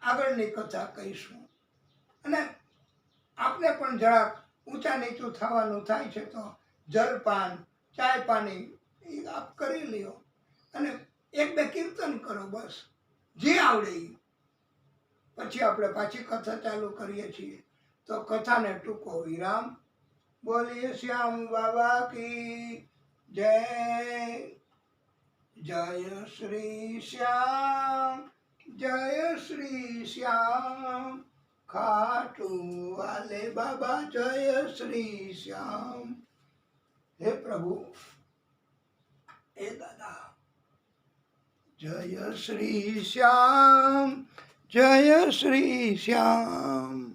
આગળની કથા કહીશું. અને આપણે પણ જરાક ઊંચા નીચું થવાનું થાય છે તો જલપાન ચાય પાણી આપ કરી લ્યો અને એક બે કીર્તન કરો બસ, જે આવડે એ. પછી આપણે પાછી કથા ચાલુ કરીએ છીએ. તો કથાને ટૂંકો વિરામ. બોલીએ શ્યામ બાબા કી જય. જય શ્રી શ્યામ, જય શ્રી શ્યામ. ખાટુ વાલે બાબા જય શ્રી શ્યામ. હે પ્રભુ, હે દાદા, જય શ્રી શ્યામ, જય શ્રી શ્યામ.